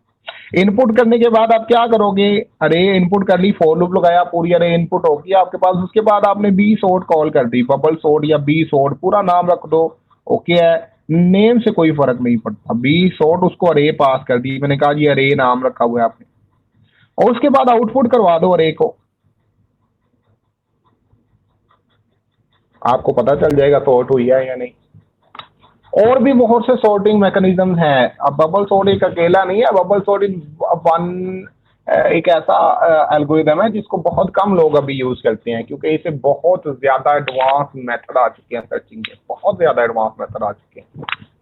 इनपुट करने के बाद आप क्या करोगे, अरे इनपुट कर ली, फॉर लूप लगाया, पूरी अरे इनपुट होगी आपके पास। उसके बाद आपने बी सॉर्ट कॉल कर दी, बबल सॉर्ट या बी सॉर्ट, पूरा नाम रख दो, ओके है, नेम से कोई फर्क नहीं पड़ता। बी सॉर्ट उसको अरे पास कर दी, मैंने कहा जी अरे नाम रखा हुआ है आपने, और उसके बाद आउटपुट करवा दो अरे को, आपको पता चल जाएगा सॉर्ट हुई है या नहीं। और भी बहुत से सॉर्टिंग मैकेनिज्म हैं। अब बबल सॉर्ट एक अकेला नहीं है, बबल सॉर्ट एक ऐसा एल्गोरिथम है जिसको बहुत कम लोग अभी यूज करते हैं, क्योंकि इसे बहुत ज्यादा एडवांस मेथड आ चुके हैं सर्चिंग के, बहुत ज्यादा एडवांस मेथड आ चुके हैं।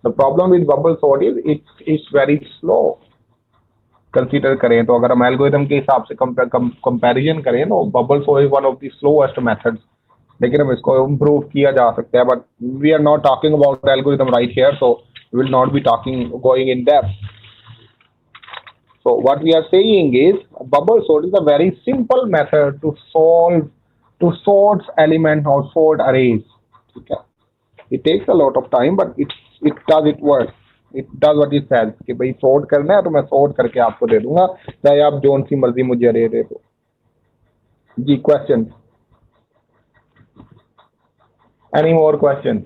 The problem with bubble sort is it's very slow. Consider करें तो अगर हम एल्गोरिथम के हिसाब से कंपैरिजन करें तो bubble sort is one of the slowest methods, लेकिन हम इसको इम्प्रूव किया जा सकता है। But we are not talking about algorithm right here, so we will not be talking going in depth. So what we are saying is bubble sort is a very simple method to sort element or sort arrays. Okay, it takes a lot of time but it works. It does what it says कि भाई sort करना है तो मैं sort करके आपको दे दूंगा, चाहे आप जोन सी मर्जी मुझे array दे दो। जी, question? Any more questions?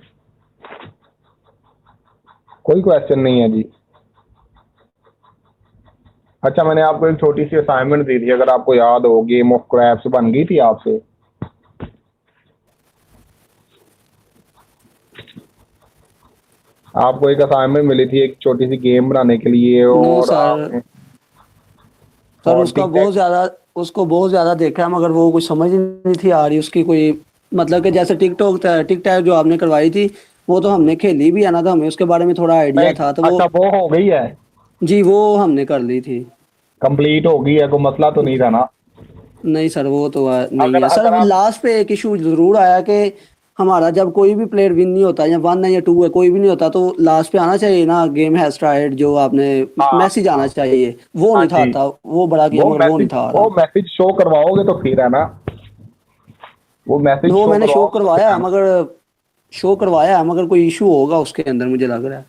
कोई question नहीं है जी। अच्छा, मैंने आपको एक छोटी सी असाइनमेंट दी थी, अगर आपको याद हो, गेम ऑफ क्रैप्स बन गई थी आपसे। आपको एक असाइनमेंट मिली थी एक छोटी सी गेम बनाने के लिए, और सर उसको बहुत ज्यादा देखा है, मगर वो कुछ समझ नहीं थी आ रही उसकी कोई मतलब कि जैसे टिक टैक जो आपने करवाई थी वो तो हमने खेली भी है ना, तो हमें उसके बारे में थोड़ा आइडिया था, तो वो अच्छा वो हो गई है, जी वो हमने कर ली थी। कंप्लीट हो गई है, कोई मसला तो नहीं था ना? नहीं सर वो तो नहीं अगर है सर। अगर आप लास्ट पे एक इशू जरूर आया कि हमारा जब कोई भी प्लेयर विन नहीं होता, या 1 है या 2 है, कोई भी नहीं होता, तो लास्ट पे आना चाहिए ना गेम हैज स्टार्टेड, जो आपने हाँ मैसेज आना हाँ चाहिए, वो हाँ नहीं जी, था वो बड़ा किया मगर वो नहीं था आ वो रहा। मैसेज शो करवाओगे तो फिर है ना, वो मैसेज वो शो मैंने शो करवाओगे तो फिर करवाया है ना। मगर कोई इशू होगा उसके अंदर, मुझे लग रहा है।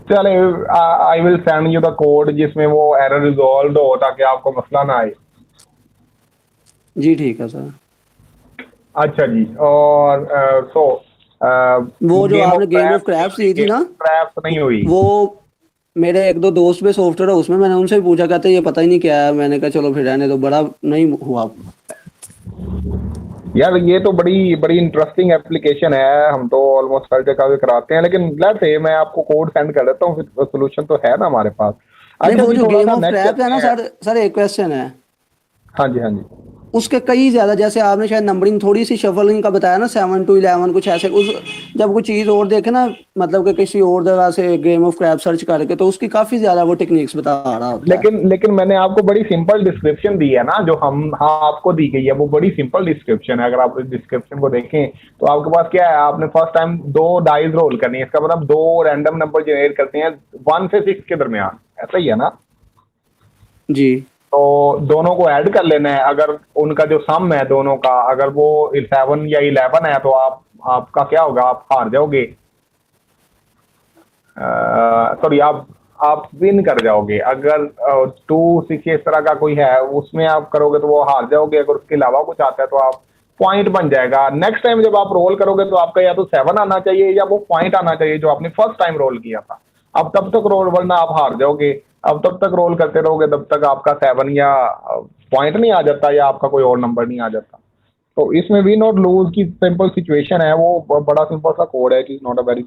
चले, I will send you the code जिसमें वो एरर रिजॉल्व हो, ताकि आपको मसला ना आए। जी ठीक है सर। अच्छा जी, और सो वो जो गेम ऑफ आपने गेम ऑफ क्रैप्स नहीं क्रैप्स हुई, ली थी गेम ना, ऑफ क्रैप्स नहीं हुई। वो मेरे एक दो दोस्त भी सॉफ्टवेयर है उसमें, मैंने उनसे भी पूछा, कहते ये पता ही नहीं क्या है, मैंने कहा चलो फिर रहने दो, बड़ा नहीं हुआ। यार ये तो बड़ी बड़ी इंटरेस्टिंग एप्लीकेशन है, हम तो ऑलमोस्ट हर जगह पे कराते हैं, लेकिन लेट्स से मैं आपको कोड सेंड कर देता हूँ, फिर सोल्यूशन तो है ना हमारे पास। नहीं अच्छा वो जी, जो थोड़ा गेम सा ऑफ नेक्स्ट क्रैप्स है चलते ना हैं। सर, एक क्वेश्चन है। हाँ जी, हाँ जी। उसके कई ज्यादा, जैसे आपने शायद नंबरिंग थोड़ी सी शफलिंग का बताया ना, 7 to 11 कुछ ऐसे, उस जब कोई चीज और देखे ना, मतलब कि किसी और जगह से गेम ऑफ क्रैप सर्च करके, तो उसकी काफी ज्यादा वो टेक्निक्स बता रहा होता है। लेकिन मैंने आपको बड़ी सिंपल डिस्क्रिप्शन दी है ना, जो हम हाँ आपको दी गई है, वो बड़ी सिंपल डिस्क्रिप्शन है। अगर आप इस डिस्क्रिप्शन को देखें तो आपके पास क्या है, आपने फर्स्ट टाइम 2 डाइस रोल करनी है, इसका मतलब 2 रैंडम नंबर जनरेट करते हैं 1 से 6 के दरमियान, ऐसा ही है ना? जी तो दोनों को ऐड कर लेना है, अगर उनका जो सम है दोनों का, अगर वो 7 या 11 है, तो आपका क्या होगा, आप हार जाओगे, सॉरी आप विन कर जाओगे। अगर 2 6 इस तरह का कोई है, उसमें आप करोगे तो वो हार जाओगे, अगर उसके अलावा कुछ आता है तो आप पॉइंट बन जाएगा। नेक्स्ट टाइम जब आप रोल करोगे तो आपका या तो 7 आना चाहिए या वो पॉइंट आना चाहिए जो आपने फर्स्ट टाइम रोल किया था। अब तब तक रोल, वरना आप हार जाओगे। अब तब तक रोल करते रहोगे तब तक आपका 7 या पॉइंट नहीं आ जाता, या आपका कोई और नंबर नहीं आ जाता। तो इसमें वी नॉट लूज की सिंपल सिचुएशन है, वो बड़ा सिंपल सा कोड है, it is not a very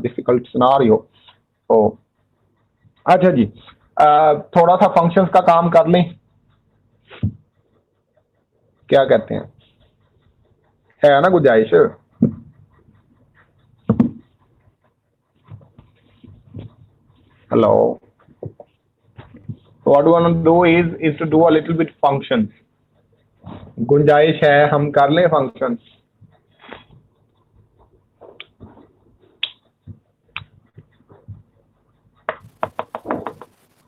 difficult scenario. तो अच्छा जी, थोड़ा सा फंक्शंस का काम कर लें, क्या कहते हैं, है ना गुंजाइश? Hello, what we want to do is to do a little bit functions. गुंजाइश है हम कर लें फंक्शंस?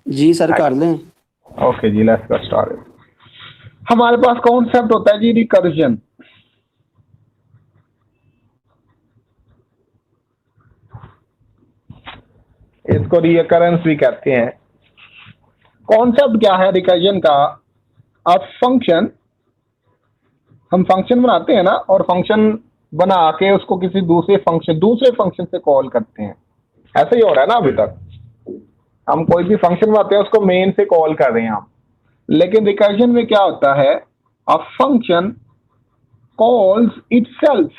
जी सर कर लें। ओके जी, लेट्स गेट स्टार्टेड। हमारे पास कॉन्सेप्ट होता है जी रिकर्जन। इसको रिकरेंस भी कहते हैं। कॉन्सेप्ट क्या है रिकर्जन का? अब फंक्शन, हम फंक्शन बनाते हैं ना, और फंक्शन बना के उसको किसी दूसरे फंक्शन से कॉल करते हैं। ऐसा ही हो रहा है ना अभी तक, हम कोई भी फंक्शन बनाते हैं उसको मेन से कॉल कर रहे हैं हम। लेकिन रिकर्जन में क्या होता है, a function calls itself,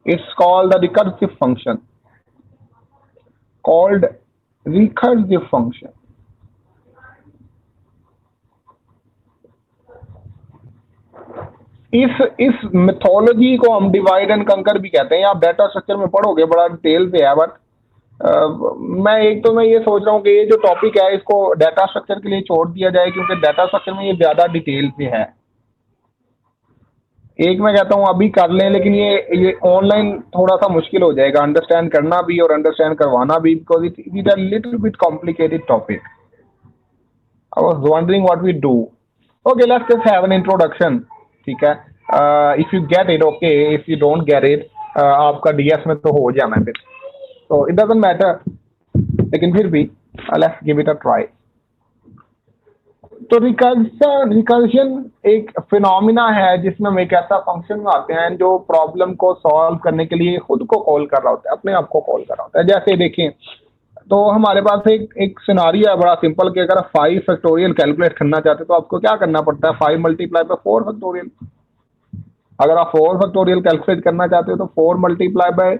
it's called the recursive function, called recursive function. इस मेथोलॉजी को हम डिवाइड एंड कंकर भी कहते हैं। आप डाटा स्ट्रक्चर में पढ़ोगे, बड़ा डिटेल से है, बट मैं ये सोच रहा हूँ कि ये जो टॉपिक है इसको डाटा स्ट्रक्चर के लिए छोड़ दिया जाए, क्योंकि डाटा स्ट्रक्चर में ये ज्यादा डिटेल से है। एक मैं कहता हूँ अभी कर लें, लेकिन ये ऑनलाइन थोड़ा सा मुश्किल हो जाएगा अंडरस्टैंड करना भी और अंडरस्टैंड करवाना भी, because it is a little bit complicated topic. I was wondering what we do. Okay, let's just have an introduction, ठीक है? If you get it okay, if you don't get it आपका DS में तो हो जाना है फिर, तो इट डजंट मैटर, लेकिन फिर भी let's give it a try. तो रिकर्जन एक फिनोमिना है जिसमें हम एक ऐसा फंक्शन में आते हैं जो प्रॉब्लम को सॉल्व करने के लिए खुद को कॉल कर रहा होता है, अपने आप को कॉल कर रहा होता है। जैसे देखें, तो हमारे पास एक सिनारियो है बड़ा सिंपल, कि अगर आप 5 फैक्टोरियल कैलकुलेट करना चाहते हो तो आपको क्या करना पड़ता है, 5 मल्टीप्लाई बाय 4 फैक्टोरियल। अगर आप 4 फैक्टोरियल कैलकुलेट करना चाहते हो तो 4 मल्टीप्लाई बाय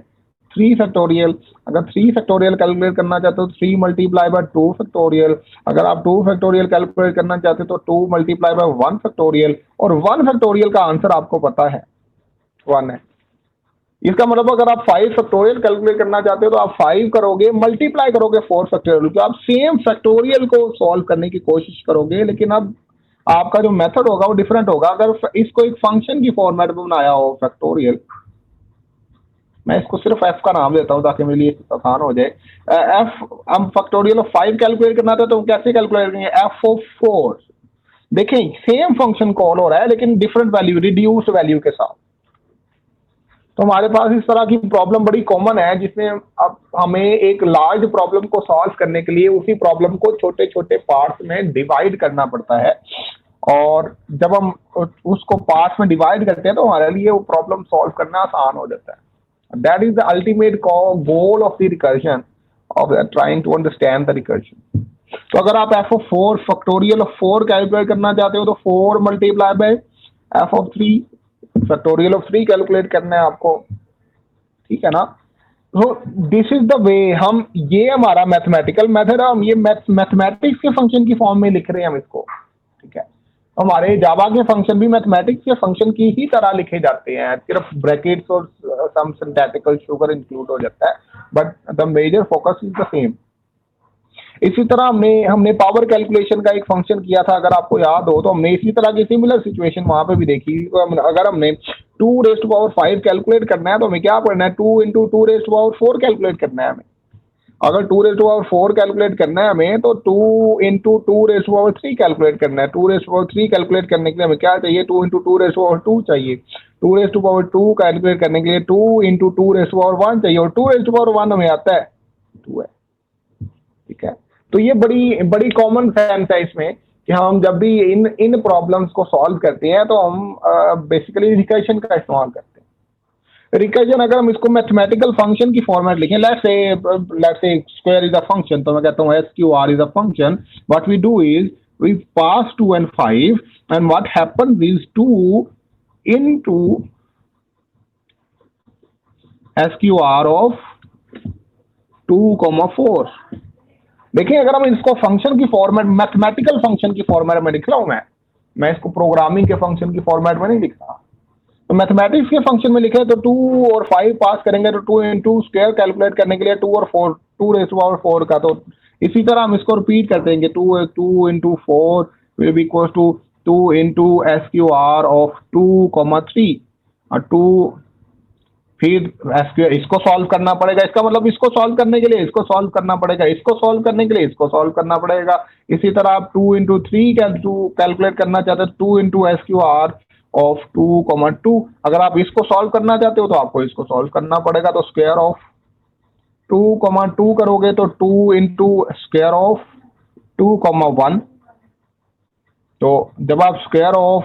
3 फैक्टोरियल, अगर 3 फैक्टोरियल कैलकुलेट करना चाहते हो 3 मल्टीप्लाई बाय 2 फैक्टोरियल, अगर आप 2 फैक्टोरियल कैलकुलेट करना चाहते हो तो 2 मल्टीप्लाई बाय 1 फैक्टोरियल, और 1 फैक्टोरियल का आंसर आपको पता है 1 है। इसका मतलब अगर आप 5 फैक्टोरियल कैलकुलेट करना चाहते हो तो आप 5 करोगे मल्टीप्लाई करोगे 4 फैक्टोरियल, तो आप सेम फैक्टोरियल को सॉल्व करने की कोशिश करोगे, लेकिन अब आपका जो मेथड होगा वो डिफरेंट होगा। अगर इसको एक फंक्शन की फॉर्मेट में बनाया हो फैक्टोरियल, मैं इसको सिर्फ एफ का नाम देता हूँ ताकि मेरे लिए आसान हो जाए। एफ, हम फैक्टोरियल ऑफ 5 कैलकुलेट करना था तो हम कैसे कैलकुलेट करेंगे, एफ ऑफ 4। देखें सेम फंक्शन कॉल हो रहा है लेकिन डिफरेंट वैल्यू, रिड्यूस्ड वैल्यू के साथ। तो हमारे पास इस तरह की प्रॉब्लम बड़ी कॉमन है जिसमें अब हमें एक लार्ज प्रॉब्लम को सॉल्व करने के लिए उसी प्रॉब्लम को छोटे छोटे पार्ट्स में डिवाइड करना पड़ता है, और जब हम उसको पार्ट्स में डिवाइड करते हैं तो हमारे लिए वो प्रॉब्लम सॉल्व करना आसान हो जाता है। That is the ultimate goal of the recursion, of trying to understand the recursion. तो अगर आप F of 4 factorial of 4 calculate करना चाहते हो तो 4 multiply by F of 3 factorial of 3 calculate करना है आपको, ठीक है ना। तो दिस इज द वे, हम ये हमारा मैथमेटिकल मेथड है, हम ये मैथमेटिक्स के फंक्शन की फॉर्म में लिख रहे हैं हम इसको, ठीक है। हमारे जावा के फंक्शन भी मैथमेटिक्स के फंक्शन की ही तरह लिखे जाते हैं, सिर्फ ब्रैकेट्स और सम सिंथेटिकल शुगर इंक्लूड हो जाता है, but the major focus is the same. इसी तरह हमने पावर कैलकुलेशन का एक फंक्शन किया था, अगर आपको याद हो तो हमने इसी तरह की सिमिलर सिचुएशन वहां पे भी देखी। तो अगर हमने 2⁵ कैलकुलेट करना है तो हमें क्या करना है, 2 × 2⁴ कैलकुलेट करना है हमें। अगर 2⁴ कैलकुलेट करना है हमें तो 2 × 2⁵ कैलकुलेट करना है। 2⁵ कैलकुलेट करने के लिए हमें क्या चाहिए, 2 × 2⁵2 चाहिए। 2⁵2 कैलकुलेट करने के लिए 2 × 2⁵1 चाहिए, और 2⁵1 हमें आता है 2 है, ठीक है। तो ये बड़ी कॉमन सेंस है इसमें कि हम जब भी इन प्रॉब्लम्स को सॉल्व करते हैं तो हम बेसिकली रिकर्जन का इस्तेमाल करते हैं। रिकर्जन अगर हम इसको मैथमेटिकल फंक्शन की फॉर्मेट लिखें, let's say square is a function, तो मैं कहता हूँ SQR is a function, what we do is we pass 2 and 5 and what happens is 2 into SQR of 2, 4। देखिए अगर हम इसको फंक्शन की फॉर्मेट, मैथमेटिकल फंक्शन की फॉर्मेट में लिख रहा हूं मैं इसको प्रोग्रामिंग के फंक्शन की फॉर्मेट में नहीं लिख रहा। तो मैथमेटिक्स के फंक्शन में लिखे तो 2 और 5 पास करेंगे तो 2 × स्क्वायर कैलकुलेट करने के लिए 2 और 4, 2⁴ का, तो इसी तरह हम इसको रिपीट कर देंगे। 2 × 4 will be equal to 2 × SQR of 2, 3 और 2, फिर इसको सॉल्व करना पड़ेगा। इसका मतलब इसको सॉल्व करने के लिए इसको सॉल्व करना पड़ेगा, इसको सॉल्व करने के लिए इसको सॉल्व करना पड़ेगा। इसी तरह आप 2 × 3 कैलकुलेट करना चाहते हो, 2 × SQR ऑफ 2, 2। अगर आप इसको सॉल्व करना चाहते हो तो आपको इसको सॉल्व करना पड़ेगा, तो स्क्वायर ऑफ 2, 2 करोगे तो 2 × स्क्वायर ऑफ 2, 1। तो जब आप स्क्वायर ऑफ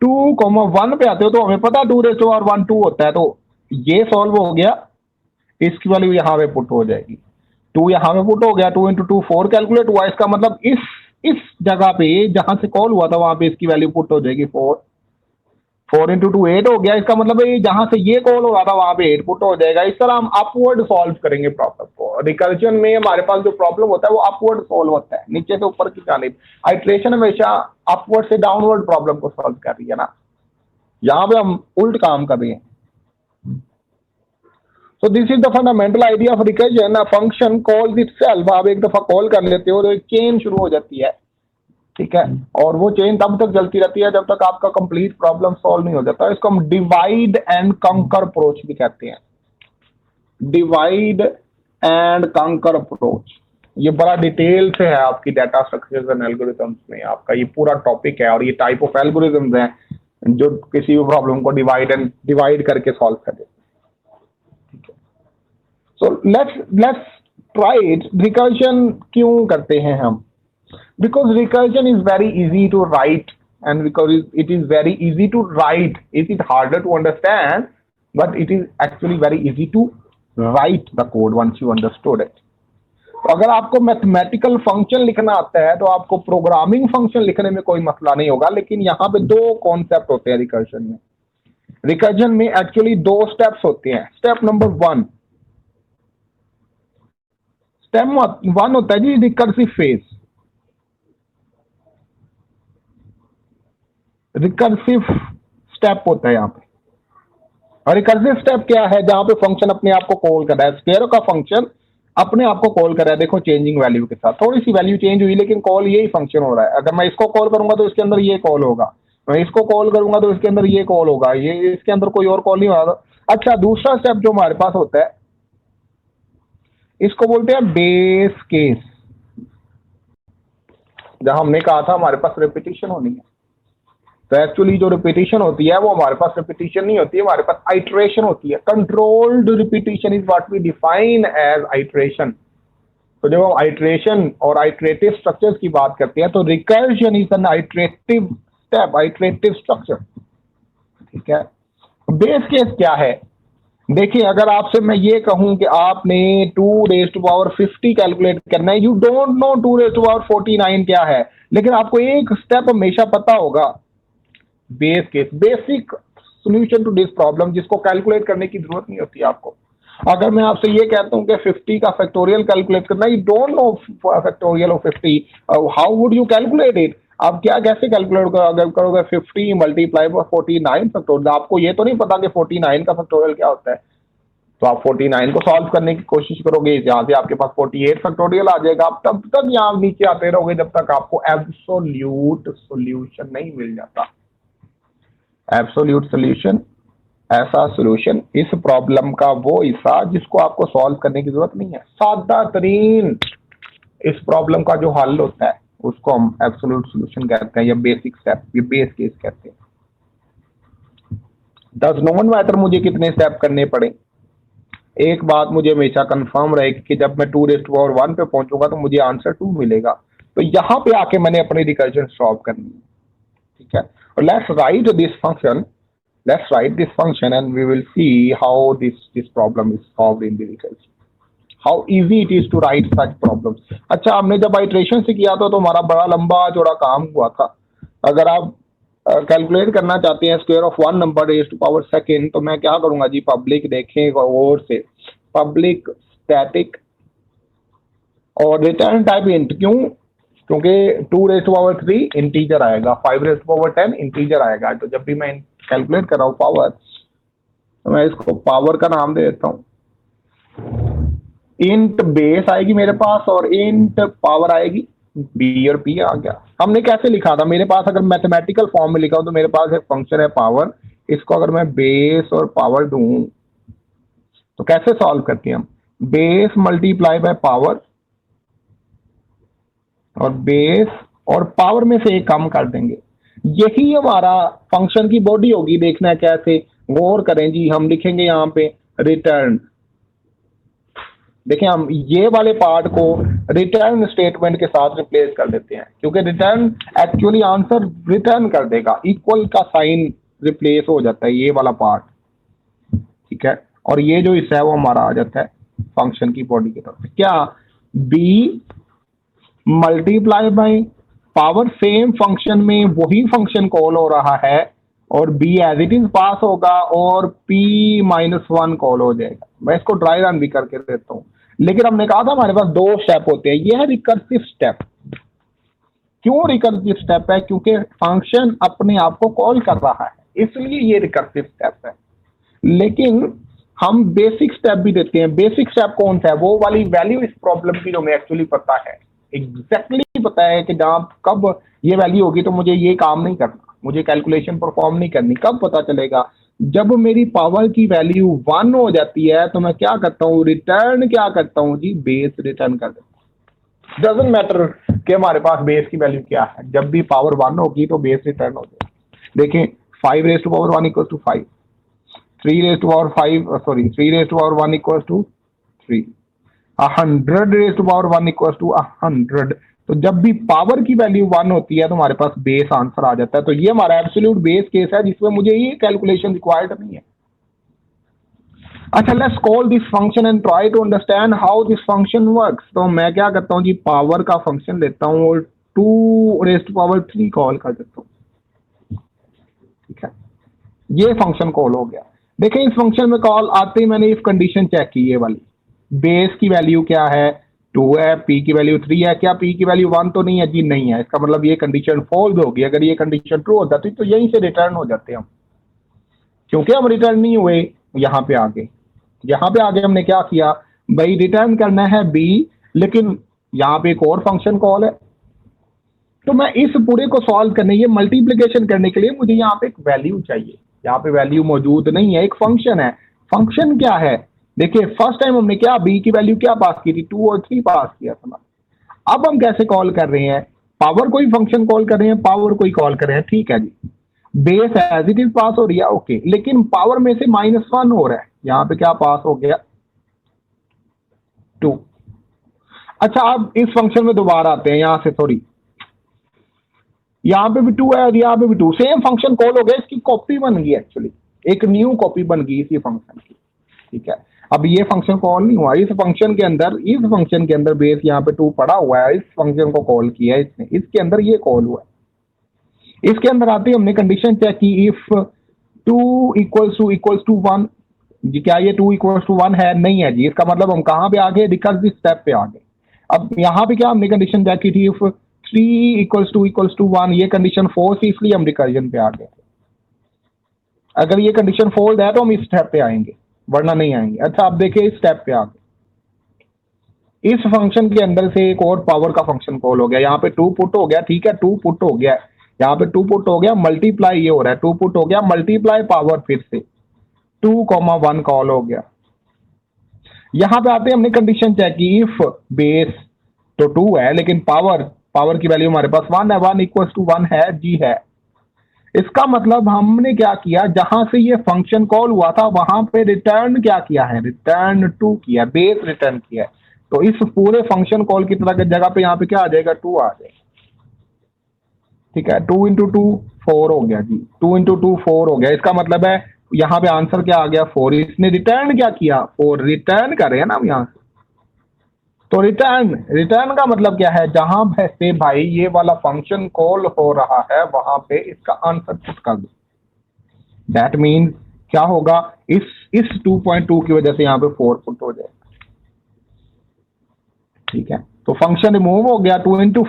2, 1 पे आते हो तो हमें पता है 2⁴ 2 होता है, तो ये सॉल्व हो गया, इसकी वैल्यू यहाँ पे पुट हो जाएगी, 2 यहाँ पे पुट हो गया, 2 × 2 4 कैलकुलेट हुआ। इसका मतलब इस जगह पे जहां से कॉल हुआ था वहां पे इसकी वैल्यू पुट हो जाएगी 4 × 2 8 हो गया। इसका मतलब है जहां से ये कॉल हो रहा था वहां पे 8 पुट हो जाएगा। इस तरह हम अपवर्ड सॉल्व करेंगे प्रॉब्लम को। रिकर्जन में हमारे पास जो प्रॉब्लम होता है वो अपवर्ड सॉल्व होता है, नीचे से ऊपर की जानिब। आइट्रेशन हमेशा अपवर्ड से डाउनवर्ड प्रॉब्लम को सॉल्व कर रही है ना, यहाँ पे हम उल्ट काम कर रहे हैं। So this is the fundamental idea of recursion. A function calls itself, आप एक दफा कॉल कर लेते हो तो एक चेन शुरू हो जाती है, ठीक है, और वो चेन तब तक चलती रहती है जब तक आपका कंप्लीट प्रॉब्लम सॉल्व नहीं हो जाता। इसको हम डिवाइड एंड कंकर अप्रोच भी कहते हैं, डिवाइड एंड कंकर अप्रोच। ये बड़ा डिटेल से है आपकी डाटा स्ट्रक्चर्स एंड एल्गोरिथम्स में, आपका ये पूरा टॉपिक है, और ये टाइप ऑफ एल्गोरिथम्स हैं जो किसी भी प्रॉब्लम को डिवाइड करके सॉल्व कर देते हैं। So let's try it. Recursion क्यों करते हैं हम? Because recursion is very easy to write, and because it is very easy to write, it is harder to understand, but it is actually very easy to write the code once you understood it. तो अगर आपको mathematical function लिखना आता है तो आपको programming function लिखने में कोई मसला नहीं होगा, लेकिन यहाँ पे 2 कॉन्सेप्ट होते हैं रिकर्शन में। रिकर्जन में एक्चुअली 2 स्टेप्स होते हैं। स्टेप नंबर 1, स्टेप 1 होता है जी रिकर्सिव फेज। रिकर्सिव स्टेप होता है यहाँ पे। और रिकर्सिव स्टेप क्या है? जहां पे फंक्शन अपने आप को कॉल कर रहा है, स्क्वायर का फंक्शन अपने आप को कॉल कर रहा है। देखो चेंजिंग वैल्यू के साथ थोड़ी सी वैल्यू चेंज हुई, लेकिन कॉल यही फंक्शन हो रहा है। अगर मैं इसको कॉल करूंगा तो इसके अंदर ये कॉल होगा, मैं इसको कॉल करूंगा तो इसके अंदर ये कॉल होगा, ये इसके अंदर कोई और कॉल नहीं होगा। अच्छा, दूसरा स्टेप जो हमारे पास होता है इसको बोलते हैं बेस केस। जहां हमने कहा था हमारे पास रिपीटिशन होनी है, तो एक्चुअली जो रिपीटिशन होती है वो हमारे पास रिपीटिशन नहीं होती है, हमारे पास आइट्रेशन होती है। Controlled repetition is what we define as iteration. तो जब हम आइट्रेशन और आइट्रेटिव स्ट्रक्चर्स की बात करते हैं तो recursion is an iterative step, iterative structure. ठीक है। बेस केस क्या है? देखिए, अगर आपसे मैं ये कहूं कि आपने 2⁻50 कैलकुलेट करना है, यू डोंट नो 2⁻49 क्या है, लेकिन आपको एक स्टेप हमेशा पता होगा, base case, basic solution to this problem, जिसको कैलकुलेट करने की जरूरत नहीं होती आपको। अगर मैं आपसे ये कहता हूं कि 50 का फैक्टोरियल कैलकुलेट करना, you don't know factorial of 50, how would you calculate it? आप क्या कैसे कैलकुलेट करोगे 50 मल्टीप्लाई बाय 49 फैक्टोरियल? आपको ये तो नहीं पता कि 49 का फैक्टोरियल क्या होता है। तो आप 49 को सॉल्व करने की कोशिश करोगे, जहां से आपके पास 48 फैक्टोरियल आ जाएगा। आप तब तक यहाँ नीचे आते रहोगे जब तक आपको एब्सोल्यूट सॉल्यूशन नहीं मिल जाता। एब्सोल्यूट सॉल्यूशन, ऐसा सॉल्यूशन, इस प्रॉब्लम का वो हिस्सा जिसको आपको सॉल्व करने की जरूरत नहीं है। सादा तरीन इस प्रॉब्लम का जो हल होता है उसको हम एब्सोल्यूट सॉल्यूशन कहते हैं, या बेसिक स्टेप, ये बेस केस कहते हैं। डज नॉट मैटर मुझे कितने स्टेप करने पड़े, एक बात मुझे हमेशा कंफर्म रहेगी कि जब मैं 2⁻1 पे पहुंचूंगा तो मुझे आंसर 2 मिलेगा। तो यहां पे आके मैंने अपनी रिकर्जन सॉल्व करनी है। ठीक है। और let's write this function, let's write this function and we will see how this problem is solved in the recursion, how easy it is to write such problems। अच्छा, हमने जब आइट्रेशन से किया था तो हमारा बड़ा लंबा चौड़ा काम हुआ था। अगर आप कैलकुलेट करना चाहते हैं square of one number raise to power second, तो मैं क्या करूंगा जी, पब्लिक देखें और से पब्लिक स्टैटिक और रिटर्न टाइप इंट। क्यों? क्योंकि 2⁻³ इंटीजर आएगा, 5⁻10 इंटीजर आएगा। तो जब भी मैं कैलकुलेट कर रहा हूँ पावर, तो मैं इसको पावर का नाम दे देता हूँ। इंट बेस आएगी मेरे पास और इंट पावर आएगी, बी और पी आ गया। हमने कैसे लिखा था? मेरे पास अगर मैथमेटिकल फॉर्म में लिखा हूं तो मेरे पास एक फंक्शन है पावर, इसको अगर मैं बेस और पावर दूं तो कैसे सॉल्व करते हैं हम? बेस मल्टीप्लाई बाय पावर, और बेस और पावर में से एक कम कर देंगे। यही हमारा फंक्शन की बॉडी होगी। देखना है कैसे, गौर करें जी। हम लिखेंगे यहाँ पे रिटर्न। देखिए, हम ये वाले पार्ट को रिटर्न स्टेटमेंट के साथ रिप्लेस कर देते हैं, क्योंकि रिटर्न एक्चुअली आंसर रिटर्न कर देगा, इक्वल का साइन रिप्लेस हो जाता है ये वाला पार्ट। ठीक है। और ये जो हिस्सा है वो हमारा आ जाता है फंक्शन की बॉडी की तरफ से। क्या? B multiply by power, same function में वही फंक्शन कॉल हो रहा है, और B as it is pass होगा और p-1 कॉल हो जाएगा। मैं इसको ड्राई रन भी करके देता हूँ, लेकिन हमने कहा था हमारे पास 2 स्टेप होते हैं। यह है रिकर्सिव स्टेप। क्यों रिकर्सिव स्टेप है? क्योंकि फंक्शन अपने आप को कॉल कर रहा है, इसलिए ये रिकर्सिव स्टेप है। लेकिन हम बेसिक स्टेप भी देते हैं। बेसिक स्टेप कौन सा है? वो वाली वैल्यू इस प्रॉब्लम की जो हमें एक्चुअली पता है, एग्जैक्टली पता है कि जहां कब ये वैल्यू होगी तो मुझे ये काम नहीं करना, मुझे कैलकुलेशन परफॉर्म नहीं करनी। कब पता चलेगा? जब मेरी पावर की वैल्यू 1 हो जाती है तो मैं क्या करता हूँ, रिटर्न क्या करता हूँ जी, बेस रिटर्न कर देता हूँ। डजंट मैटर कि हमारे पास बेस की वैल्यू क्या है, जब भी पावर 1 होगी तो बेस रिटर्न हो जाएगा। देखें, 5⁻1 equal to 5, 3⁻1 equal to 3, 100⁻1 equal to 100। तो जब भी पावर की वैल्यू 1 होती है तो हमारे पास बेस आंसर आ जाता है। तो ये हमारा एब्सोल्यूट बेस केस है जिसमें मुझे ये कैलकुलेशन रिक्वायर्ड नहीं है। अच्छा, let's call this function and try to understand how this function works. तो मैं क्या करता हूँ जी, पावर का फंक्शन लेता हूँ और 2⁻³ कॉल कर देता हूँ। ठीक है। ये फंक्शन कॉल हो गया। देखिए इस फंक्शन में कॉल आते ही मैंने इफ कंडीशन चेक की, ये वाली बेस की वैल्यू क्या है 2 है, पी की वैल्यू 3 है, क्या पी की वैल्यू 1 तो नहीं है जी, नहीं है, इसका मतलब ये कंडीशन फॉल्स होगी। अगर ये कंडीशन ट्रू हो जाती तो यहीं से रिटर्न हो जाते हम, क्योंकि हम रिटर्न नहीं हुए यहाँ पे आगे। यहाँ पे आगे हमने क्या किया भाई, रिटर्न करना है बी, लेकिन यहाँ पे एक और फंक्शन कॉल है। तो मैं इस पूरे को सॉल्व करने, ये मल्टीप्लिकेशन करने के लिए मुझे यहाँ पे एक वैल्यू चाहिए। यहाँ पे वैल्यू मौजूद नहीं है, एक फंक्शन है। फंक्शन क्या है, देखिए फर्स्ट टाइम हमने क्या बी की वैल्यू क्या पास की थी 2 और 3 पास किया था। अब हम कैसे कॉल कर रहे हैं, पावर कोई फंक्शन कॉल कर रहे हैं, पावर कोई कॉल कर रहे हैं, ठीक है जी। Base as it is pass हो रही है, ओके, लेकिन पावर में से -1 हो रहा है, यहाँ पे क्या पास हो गया 2। अच्छा अब इस फंक्शन में दोबारा आते हैं, यहां से सॉरी, यहाँ पे भी 2 है और यहाँ पे भी 2, सेम फंक्शन कॉल हो गया, इसकी कॉपी बन गई, एक्चुअली एक न्यू कॉपी बन गई इसी फंक्शन की, ठीक है। अब ये फंक्शन कॉल नहीं हुआ, इस फंक्शन के अंदर बेस यहाँ पे 2 पड़ा हुआ है, इस फंक्शन को कॉल किया है इसने, इसके अंदर ये कॉल हुआ है। इसके अंदर आते ही हमने कंडीशन चेक की, इफ 2 इक्वल्स टू 1 जी, क्या ये 2 इक्वल्स टू 1 है, नहीं है जी, इसका मतलब हम कहाँ पे आ गए, रिकर्सिव स्टेप पे आ गए। अब यहाँ पे क्या हमने कंडीशन चेक की थी, इफ 3 इक्वल्स टू 1, ये कंडीशन फोर्स, इसलिए हम रिकर्जन पे आ गए। अगर ये कंडीशन फॉल्स है तो हम इस स्टेप पे आएंगे, वरना नहीं आएंगे। अच्छा अब देखिए इस स्टेप पे आ गए, इस फंक्शन के अंदर से एक और पावर का फंक्शन कॉल हो गया, यहाँ पे 2 पुट हो गया, ठीक है, 2 पुट हो गया, यहाँ पे 2 पुट हो गया, मल्टीप्लाई ये हो रहा है, 2 पुट हो गया, मल्टीप्लाई पावर फिर से 2,1 कॉल हो गया। यहां पे आते हैं, हमने कंडीशन चेक की, इफ बेस तो 2 है, लेकिन पावर की वैल्यू हमारे पास 1 है, 1 इक्वल्स टू 1 है जी है। इसका मतलब हमने क्या किया, जहां से ये फंक्शन कॉल हुआ था वहां पे रिटर्न क्या किया है, रिटर्न 2 किया, बेस रिटर्न किया है। तो इस पूरे फंक्शन कॉल की तरह की जगह पे यहाँ पे क्या आ जाएगा, 2 आ जाएगा, ठीक है। 2 इंटू 2 4 हो गया जी, 2 इंटू 2 4 हो गया। इसका मतलब है यहाँ पे आंसर क्या आ गया 4। इसने रिटर्न क्या किया 4, रिटर्न कर रहे हैं ना हम यहाँ से। तो रिटर्न का मतलब क्या है, जहां से भाई ये वाला फंक्शन कॉल हो रहा है वहां पे इसका आंसर पुट कर दो। दैट मीन्स क्या होगा, इस 2.2 की वजह से यहाँ पे 4 पुट हो जाएगा, ठीक है। तो फंक्शन रिमूव हो गया, 2 इंटू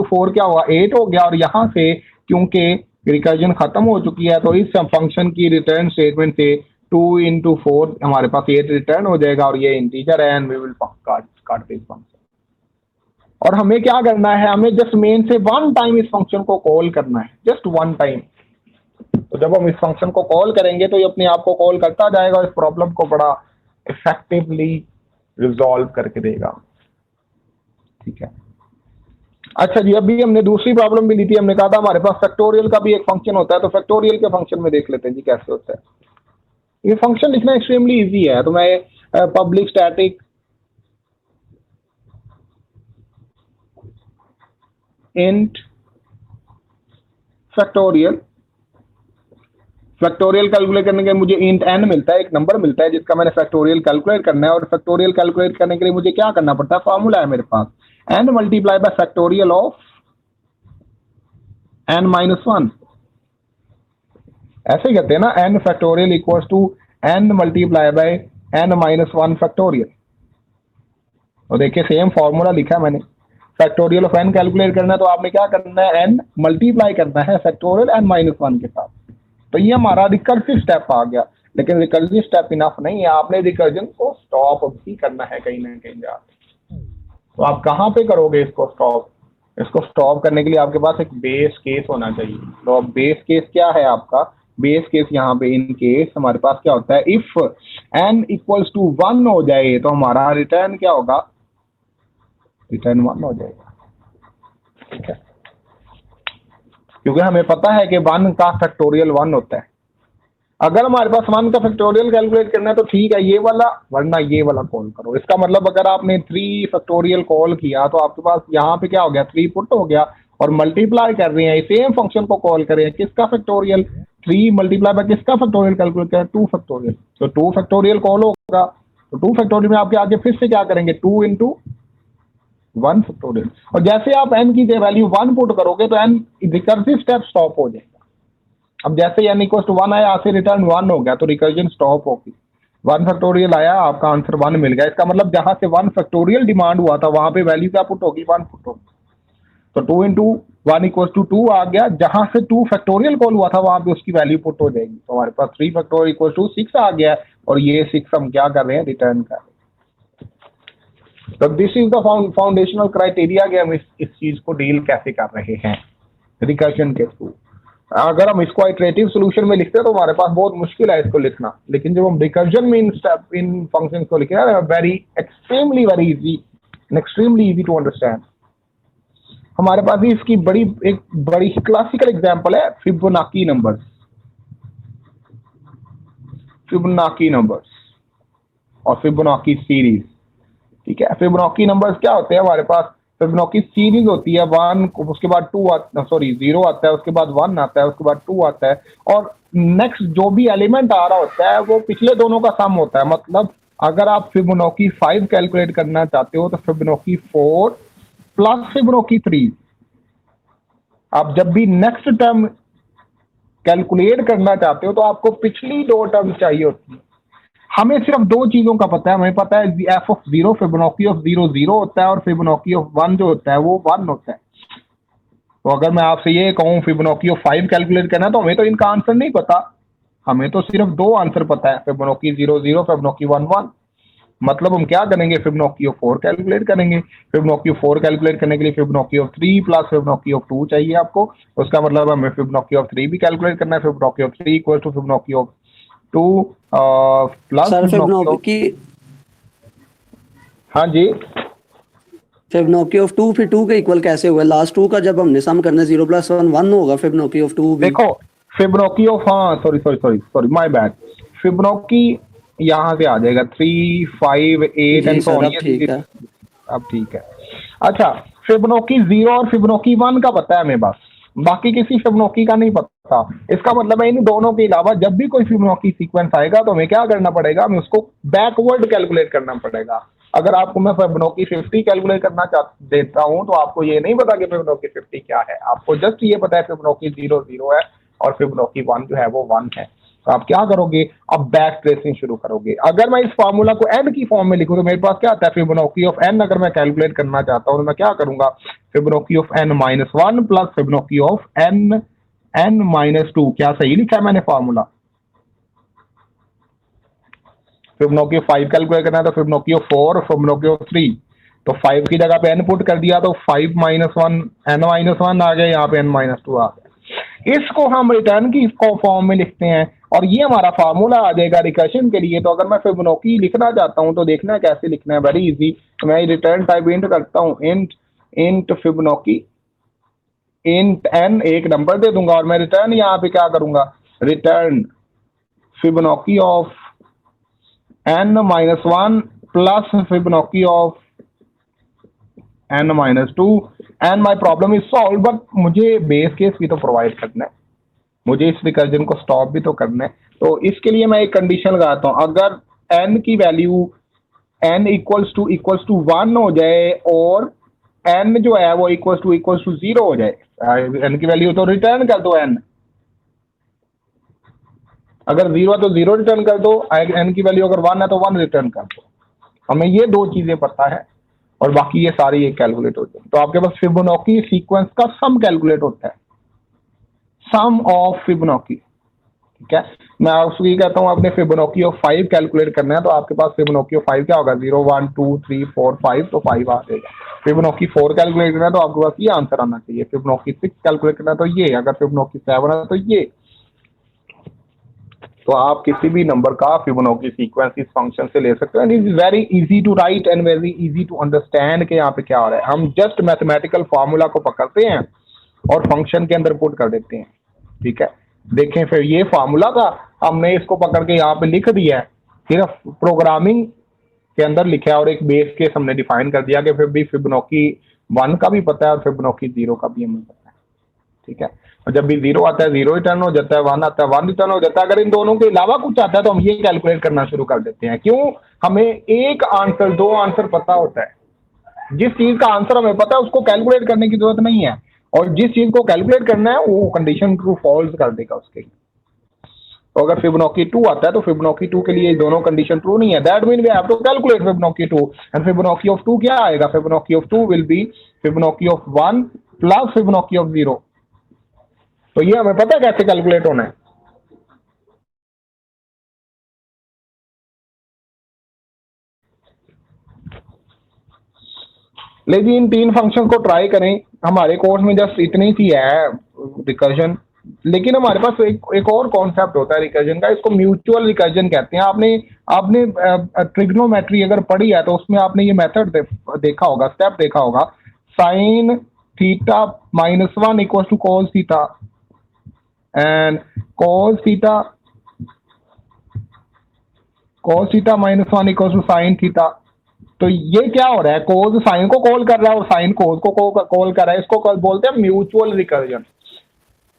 4 क्या हुआ 8 हो गया। और यहाँ से क्योंकि रिकर्जन खत्म हो चुकी है, तो इस फंक्शन की रिटर्न स्टेटमेंट से 2 इंटू 4 हमारे पास 8 रिटर्न हो जाएगा, और ये इंटीजर है एंड वी विल काट दिस फंक्शन। और हमें क्या करना है, हमें जस्ट मेन से 1 टाइम इस फंक्शन को कॉल करना है, जस्ट 1 टाइम। तो जब हम इस फंक्शन को कॉल करेंगे तो ये अपने आप को कॉल करता जाएगा, इस प्रॉब्लम को बड़ा इफेक्टिवली रिजॉल्व करके देगा, ठीक है। अच्छा जी, अभी हमने दूसरी प्रॉब्लम भी ली थी, हमने कहा था हमारे पास फैक्टोरियल का भी एक फंक्शन होता है, तो फैक्टोरियल के फंक्शन में देख लेते हैं जी कैसे होता है। ये फंक्शन लिखना एक्सट्रीमली इजी है, तो मैं public static int factorial calculate करने के लिए मुझे इंट n मिलता है, एक नंबर मिलता है जिसका मैंने फैक्टोरियल कैलकुलेट करना है। और फैक्टोरियल कैलकुलेट करने के लिए मुझे क्या करना पड़ता है, फॉर्मूला है मेरे पास n multiply by factorial of n-1, ऐसे ही कहते हैं ना, n factorial equals to n multiply by n-1 factorial. तो देखिए सेम फॉर्मूला लिखा है मैंने, फैक्टोरियल ऑफ n कैलकुलेट करना है तो आपने क्या करना है, n मल्टीप्लाई करना है फैक्टोरियल n-1 के साथ। तो ये हमारा रिकर्सिव स्टेप आ गया, लेकिन रिकर्सिव स्टेप इनफ नहीं है, आपने रिकर्जन को स्टॉप भी करना है कहीं ना कहीं जाके। तो आप कहाँ पे करोगे इसको स्टॉप, इसको स्टॉप करने के लिए आपके पास एक बेस केस होना चाहिए। तो अब बेस केस क्या है आपका, बेस केस यहाँ पे इन केस हमारे पास क्या होता है, इफ n इक्वल्स टू 1 हो जाए तो हमारा रिटर्न क्या होगा, रिटर्न 1 हो जाएगा, ठीक है। क्योंकि हमें पता है कि 1 का फैक्टोरियल 1 होता है। अगर हमारे पास 1 का फैक्टोरियल कैलकुलेट करना है तो ठीक है ये वाला, वरना ये वाला कॉल करो। इसका मतलब अगर आपने 3 फैक्टोरियल कॉल किया तो आपके पास यहाँ पे क्या हो गया, 3 पुट हो गया, और मल्टीप्लाई कर रहे हैं सेम फंक्शन को कॉल कर रहे हैं, किसका फैक्टोरियल, 3 मल्टीप्लाई बाय किसका फैक्टोरियल कैलकुलेट करें, 2 फैक्टोरियल। तो 2 फैक्टोरियल कॉल होगा, तो 2 फैक्टोरियल में आपके आगे फिर से क्या करेंगे, 2 इंटू 1 फैक्टोरियल। और जैसे आप n की वैल्यू 1 पुट करोगे तो n रिकर्सिव स्टेप स्टॉप हो जाएगा। अब जैसे n इक्वल टू 1 आया, यहाँ से रिटर्न 1 हो गया तो रिकर्जन स्टॉप होगी। 1 फैक्टोरियल आया, आपका आंसर 1 मिल गया। इसका मतलब जहां से 1 फैक्टोरियल डिमांड हुआ था वहां पे वैल्यू क्या पुट होगी, 1 पुट होगी। तो 2 इंटू 1 इक्वल टू 2 आ गया। जहां से 2 फैक्टोरियल कॉल हुआ था वहां पे उसकी वैल्यू पुट हो जाएगी। तो हमारे पास 3 फैक्टोरियल इक्वल टू 6 आ गया और ये 6 हम क्या कर रहे हैं, रिटर्न कर रहे हैं। तो this is the foundational criteria कि हम इस चीज को डील कैसे कर रहे हैं रिकर्जन के थ्रू। अगर हम इसको आइटरेटिव सॉल्यूशन में लिखते हैं तो हमारे पास बहुत मुश्किल है इसको लिखना, लेकिन जब हम रिकर्जन में इन फंक्शंस को लिख रहे हैं, very extremely very easy and extremely easy to understand. हमारे पास भी इसकी एक बड़ी क्लासिकल एग्जांपल है फिबोनाची नंबर्स। फिबोनाची नंबर्स और फिबोनाची सीरीज, ठीक है। फिबोनाची नंबर्स क्या होते हैं, हमारे पास फिबोनाची सीरीज होती है 1, उसके बाद 0 आता है, उसके बाद 1 आता है, उसके बाद 2 आता है, और नेक्स्ट जो भी एलिमेंट आ रहा होता है वो पिछले दोनों का सम होता है। मतलब अगर आप फिबोनाची 5 कैलकुलेट करना चाहते हो तो फिबोनाची 4 प्लस फिबोनाची 3। आप जब भी नेक्स्ट टर्म कैलकुलेट करना चाहते हो तो आपको पिछली 2 टर्म चाहिए होती है। हमें सिर्फ 2 चीजों का पता है, हमें पता है एफ ऑफ 0 फिबोनाची ऑफ 0 0 होता है और फिबोनाची ऑफ 1 जो होता है वो 1 होता है। तो अगर मैं आपसे ये कहूँ फिबोनाची ऑफ 5 कैलकुलेट करना है तो हमें तो इनका आंसर नहीं पता, हमें तो सिर्फ 2 आंसर पता है, फिबोनाची 0 0 फिबोनाची 1 1। मतलब हम क्या करेंगे, फिबोनाची ऑफ 4 कैलकुलेट करेंगे। फिबोनाची ऑफ 4 कैलकुलेट करने के लिए Fibonacci of 3 plus Fibonacci of 2 चाहिए आपको। उसका मतलब हमें फिबोनाची ऑफ 3 भी कैलकुलेट करना है। Fibonacci of 3 equal to Fibonacci of 2 plus sir Fibonacci, हाँ जी, फिबोनाची ऑफ 2 फिर 2 के इक्वल कैसे हुआ? लास्ट 2 का जब हमने सम करना है 0 प्लस 1 1 होगा फिबोनाची ऑफ 2 भी। देखो फिबोनाची ऑफ, हाँ सॉरी माय बैड, फिबोनाची यहाँ से आ जाएगा 3 5 8 एंड सो ऑन। ठीक है, अब ठीक है। अच्छा, फिबोनाची 0 और फिबोनाची 1 का पता है हमें बस, बाकी किसी फिबोनाची का नहीं पता। इसका मतलब है इन दोनों के अलावा जब भी कोई फिबोनाची सीक्वेंस आएगा तो हमें क्या करना पड़ेगा, हमें उसको बैकवर्ड कैलकुलेट करना पड़ेगा। अगर आपको मैं फिबोनाची 50 कैलकुलेट करना देता हूं तो आपको ये नहीं पता कि फिबोनाची 50 क्या है, आपको जस्ट ये पता है फिबोनाची 0 0 है और फिबोनाची 1 जो है वो 1 है। तो आप क्या करोगे, अब बैक ट्रेसिंग शुरू करोगे। अगर मैं इस फार्मूला को n की फॉर्म में लिखूं तो मेरे पास क्या आता है, फिबोनाची ऑफ n अगर मैं कैलकुलेट करना चाहता हूं तो मैं क्या करूंगा, Fibonacci of n minus 1 plus Fibonacci of n minus 2। क्या सही लिखा है मैंने फार्मूला? फिबोनाची ऑफ 5 कैलकुलेट करना है तो फिबोनाची ऑफ 4 फिबोनाची ऑफ 3, तो 5 की जगह पे n पुट कर दिया तो 5 माइनस 1 n माइनस 1 आ गया, यहाँ पे n माइनस 2 आ गया। इसको हम रिटर्न की फॉर्म में लिखते हैं और ये हमारा फार्मूला आ जाएगा रिकर्शन के लिए। तो अगर मैं फिबोनाची लिखना चाहता हूं तो देखना है कैसे लिखना है, वेरी इजी। तो मैं रिटर्न टाइप इंट करता हूं, इंट फिबोनाची, इंट n एक नंबर दे दूंगा और मैं रिटर्न यहाँ पे क्या करूंगा, return Fibonacci of n minus 1 plus Fibonacci of n minus 2 and my problem is solve. But मुझे बेस केस भी तो प्रोवाइड करना है, मुझे इस रिकर्जन को स्टॉप भी तो करना है। तो इसके लिए मैं एक कंडीशन लगाता हूं, अगर n की वैल्यू n इक्वल्स टू 1 हो जाए और n जो है वो इक्वल्स टू 0 हो जाए, n की वैल्यू तो रिटर्न कर दो n, अगर 0 है तो 0 रिटर्न कर दो, n की वैल्यू अगर 1 है तो 1 रिटर्न कर दो। हमें ये 2 चीजें पता है और बाकी ये सारी एक कैलकुलेट होती है। तो आपके पास फिबोनाची सीक्वेंस का सम कैलकुलेट होता है, सम ऑफ फिबोनाची, ठीक है। मैं आपसे ये कहता हूँ आपने फिबोनाची ऑफ 5 कैलकुलेट करना है तो आपके पास फिबोनाची ऑफ 5 क्या होगा, 0 1 2 3 4 5, तो 5 आ जाएगा। फिबोनाची 4 कैलकुलेट करना है तो आपके पास ये आंसर आना चाहिए। फिबोनाची 6 कैलकुलेट करना है तो ये, अगर फिबोनाची 7 है तो ये। तो आप किसी भी नंबर का फिबोनाची सीक्वेंस इस फंक्शन से ले सकते हैं। It is very easy to write and very easy to understand कि यहाँ पे क्या हो रहा है। हम जस्ट मैथमेटिकल फार्मूला को पकड़ते हैं और फंक्शन के अंदर पुट कर देते हैं, ठीक है। देखें फिर ये फार्मूला था, हमने इसको पकड़ के यहाँ पे लिख दिया है, सिर्फ प्रोग्रामिंग के अंदर लिखा है और एक बेस केस हमने डिफाइन कर दिया कि फिर भी फिबोनाची 1 का भी पता है और फिबोनाची 0 का भी हमें पता है, ठीक है। और जब भी 0 आता है 0 रिटर्न हो जाता है, 1 आता है 1 रिटर्न हो जाता है। अगर इन दोनों के अलावा कुछ आता है तो हम ये कैलकुलेट करना शुरू कर देते हैं। क्यों? हमें एक आंसर 2 आंसर पता होता है, जिस चीज का आंसर हमें पता है उसको कैलकुलेट करने की जरूरत नहीं है। और जिस चीज को कैलकुलेट करना है वो कंडीशन ट्रू फॉल्स कर देगा उसके लिए। तो अगर फिबोनाची 2 आता है तो फिबोनाची 2 के लिए ये दोनों कंडीशन ट्रू नहीं है, that mean we have to calculate Fibonacci 2 and Fibonacci of 2 क्या आएगा, फिबोनाची of 2 will be Fibonacci of 1 plus Fibonacci of 0। तो ये हमें पता है कैसे कैलकुलेट होना है। लेकिन इन 3 फंक्शन को ट्राई करें। हमारे कोर्स में जस्ट इतनी सी है रिकर्जन, लेकिन हमारे पास एक और कॉन्सेप्ट होता है रिकर्जन का, इसको म्यूचुअल रिकर्जन कहते हैं। आपने ट्रिग्नोमेट्री अगर पढ़ी है तो उसमें आपने ये मेथड देखा होगा, स्टेप देखा होगा, sine theta -1 equal to cos theta and cos theta -1 equal to sine theta. तो ये क्या हो रहा है, कोस साइन को कॉल कर रहा है और साइन कोस को कॉल कर रहा है, इसको बोलते हैं म्यूचुअल रिकर्जन।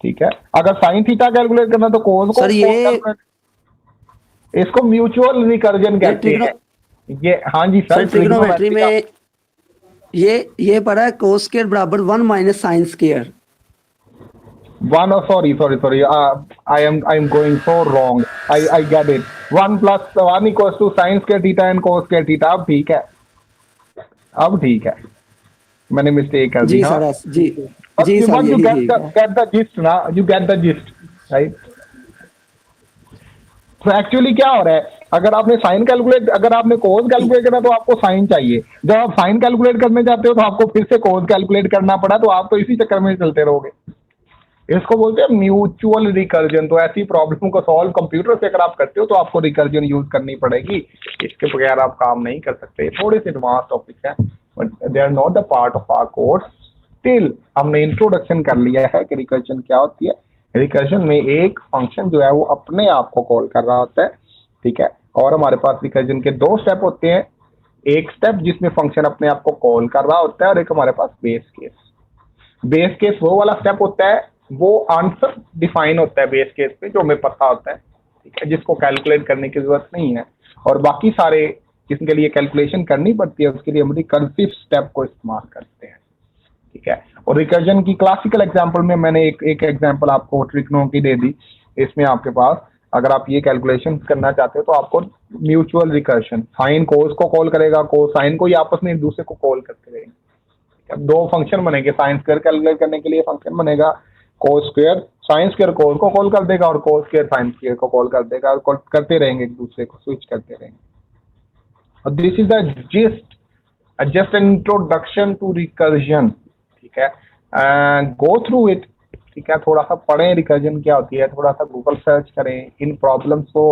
ठीक है, अगर साइन थीटा कैलकुलेट करना तो कोस को इसको म्यूचुअल रिकर्जन कहते हैं। ये हाँ जी सर, ट्रिग्नोमेट्री में ये पढ़ा है कोस स्क्वायर बराबर 1 minus sine square. sorry, I am going so wrong. I get it. 1 plus 1 equals to sin square theta and cos square theta। अब ठीक है, मैंने मिस्टेक कर दी। जी सर, जी sir, you get the gist ना, you get the gist, right? तो एक्चुअली क्या हो रहा है, अगर आपने कोस कैलकुलेट करना तो आपको साइन चाहिए। जब आप साइन कैलकुलेट करने जाते हो तो आपको फिर से कोस कैलकुलेट करना पड़ा, तो आप तो इसी चक्कर में चलते रहोगे। इसको बोलते हैं म्यूचुअल रिकर्जन। तो ऐसी प्रॉब्लम को सॉल्व कंप्यूटर से अगर आप करते हो तो आपको रिकर्जन यूज करनी पड़ेगी, इसके बगैर आप काम नहीं कर सकते। थोड़े से एडवांस टॉपिक्स हैं but they are not the part of our course. Still हमने इंट्रोडक्शन कर लिया है कि रिकर्जन क्या होती है। रिकर्जन में एक फंक्शन जो है वो अपने आप को कॉल कर रहा होता है, ठीक है, और हमारे पास रिकर्जन के 2 स्टेप होते हैं। एक स्टेप जिसमें फंक्शन अपने आप को कॉल कर रहा होता है और एक हमारे पास बेस केस। बेस केस वो वाला स्टेप होता है, वो आंसर डिफाइन होता है बेस केस पे, जो हमें पता होता है, ठीक है, जिसको कैलकुलेट करने की जरूरत नहीं है। और बाकी सारे जिसके लिए कैलकुलेशन करनी पड़ती है उसके लिए हम रिकर्सिव स्टेप को इस्तेमाल करते हैं, ठीक है। और रिकर्जन की क्लासिकल एग्जांपल में मैंने एक एग्जांपल आपको ट्रिग्नो की दे दी। इसमें आपके पास अगर आप ये कैलकुलेशन करना चाहते हो तो आपको म्यूचुअल रिकर्शन, साइन कोस को कॉल करेगा, कोस साइन को, ये आपस में एक दूसरे को कॉल करते रहेंगे। 2 फंक्शन बनेंगे, साइन स्क्वायर कैलकुलेट करने के लिए फंक्शन बनेगा कोस स्क्वायर, साइन स्क्वायर कोस को कॉल कर देगा और कोस स्क्वायर साइन स्क्वायर को कॉल कर देगा, और करते रहेंगे, एक दूसरे को स्विच करते रहेंगे। और this is the just an introduction to recursion, ठीक है। गो थ्रू इट, ठीक है, थोड़ा सा पढ़ें रिकर्जन क्या होती है, थोड़ा सा गूगल सर्च करें, इन प्रॉब्लम्स को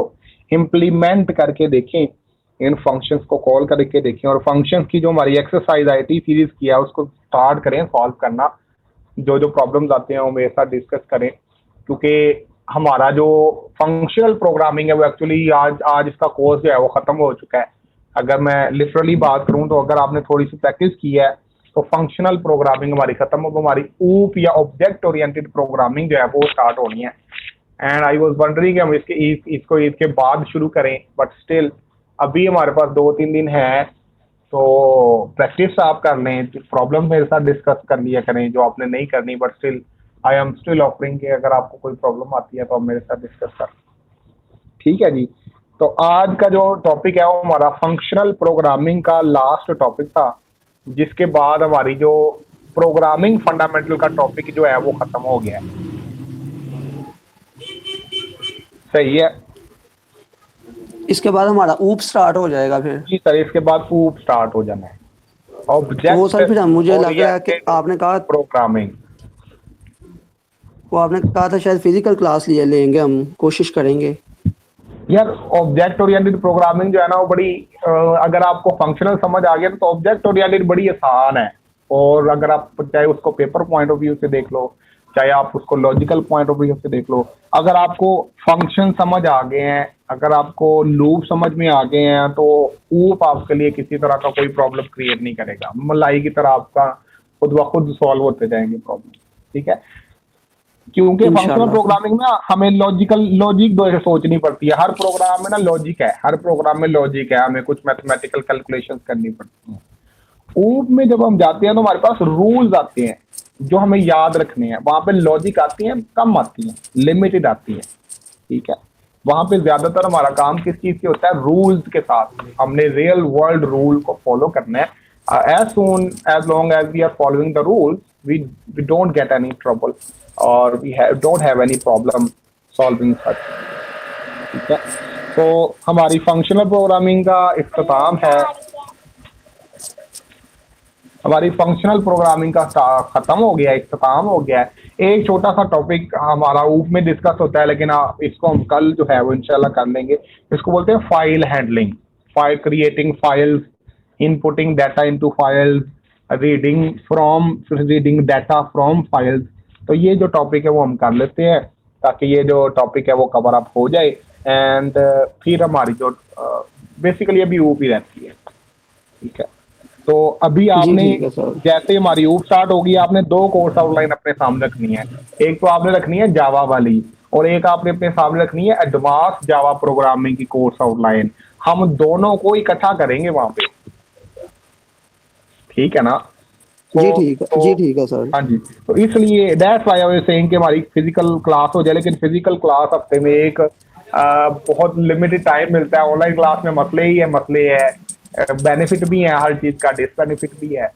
इम्प्लीमेंट करके देखें, इन फंक्शंस को कॉल करके देखें, और फंक्शंस की जो हमारी एक्सरसाइज IT सीरीज की है उसको स्टार्ट करें सॉल्व करना। जो प्रॉब्लम्स आते हैं वो मेरे साथ डिस्कस करें, क्योंकि हमारा जो फंक्शनल प्रोग्रामिंग है वो एक्चुअली आज इसका कोर्स जो है वो खत्म हो चुका है। अगर मैं लिटरली बात करूं तो अगर आपने थोड़ी सी प्रैक्टिस की है तो फंक्शनल प्रोग्रामिंग हमारी खत्म हो, हमारी ऊप या ऑब्जेक्ट ओरिएंटेड प्रोग्रामिंग जो है वो स्टार्ट होनी है। एंड आई वाज वंडरिंग हम इसको इसके बाद शुरू करें, बट स्टिल अभी हमारे पास 2-3 दिन है, तो प्रैक्टिस आप कर लें, प्रॉब्लम मेरे साथ डिस्कस कर लिया करें जो आपने नहीं करनी, but still I am still offering कि अगर आपको कोई प्रॉब्लम आती है तो आप मेरे साथ डिस्कस कर, ठीक है जी। तो आज का जो टॉपिक है वो हमारा फंक्शनल प्रोग्रामिंग का लास्ट टॉपिक था, जिसके बाद हमारी जो प्रोग्रामिंग फंडामेंटल का टॉपिक जो है वो खत्म हो गया है। सही है, इसके बाद हमारा ऊप स्टार्ट हो जाएगा फिर। जी सर, इसके बाद ऊप स्टार्ट हो जाना है। ऑब्जेक्ट वो सर, फिर मुझे लग रहा है कि आपने कहा प्रोग्रामिंग, वो आपने कहा था शायद फिजिकल क्लास लेंगे, हम कोशिश करेंगे यार। ऑब्जेक्ट ओरिएंटेड प्रोग्रामिंग जो है ना वो बड़ी अगर आपको फंक्शनल समझ आ गया तो ऑब्जेक्ट ओरिएंटेड बड़ी आसान है। और अगर आप चाहे उसको पेपर पॉइंट ऑफ व्यू से देख लो, चाहे आप उसको लॉजिकल पॉइंट ऑफ व्यू से देख लो, अगर आपको फंक्शन समझ आ गए हैं, अगर आपको लूप समझ में आ गए हैं, तो ऊप आपके लिए किसी तरह का कोई प्रॉब्लम क्रिएट नहीं करेगा। मलाई की तरह आपका खुद ब खुद सॉल्व होते जाएंगे प्रॉब्लम, ठीक है। क्योंकि फंक्शनल प्रोग्रामिंग में हमें लॉजिक सोचनी पड़ती है। हर प्रोग्राम में ना लॉजिक है, हर प्रोग्राम में लॉजिक है, हमें कुछ मैथमेटिकल कैलकुलेशंस करनी पड़ती हैं। ऊप में जब हम जाते हैं तो हमारे पास रूल्स आते हैं, जो हमें याद रखने हैं, वहां पे लॉजिक आती है, कम आती है, लिमिटेड आती है, ठीक है। वहां पे ज्यादातर हमारा काम किस चीज से होता है, रूल्स के साथ। हमने रियल वर्ल्ड रूल को फॉलो करना है। As soon as long as we are following the rules, we don't get any trouble और we don't have any problem solving such, ठीक है। तो हमारी फंक्शनल प्रोग्रामिंग का इख्तिताम है, हमारी फंक्शनल प्रोग्रामिंग का खत्म हो गया, इख्तिताम हो गया है। एक छोटा सा टॉपिक हमारा ऊप में डिस्कस होता है, लेकिन इसको हम कल जो है वो इंशाल्लाह कर लेंगे। इसको बोलते हैं file handling, file creating files, inputting data into files, reading data from files. तो ये जो टॉपिक है वो हम कर लेते हैं, ताकि ये जो टॉपिक है वो कवर अप हो जाए। एंड फिर हमारी जो बेसिकली अभी ऊप ही रहती है, ठीक है। तो अभी आपने ठीक है सर। जैसे हमारी ऊप स्टार्ट होगी, आपने दो कोर्स आउटलाइन अपने सामने रखनी है। एक तो आपने रखनी है जावा वाली, और एक आपने अपने सामने रखनी है एडवांस जावा प्रोग्रामिंग की कोर्स आउटलाइन। हम दोनों को इकट्ठा करेंगे वहां पे, ठीक है ना। जी ठीक है, जी ठीक है सर। हाँ जी। तो इसलिए that's why I was saying कि हमारी फिजिकल क्लास हो जाए, लेकिन फिजिकल क्लास हफ्ते में एक बहुत लिमिटेड टाइम मिलता है। ऑनलाइन क्लास में मसले ही है, मसले है, बेनिफिट भी है हर चीज का, डिसबेनिफिट भी है।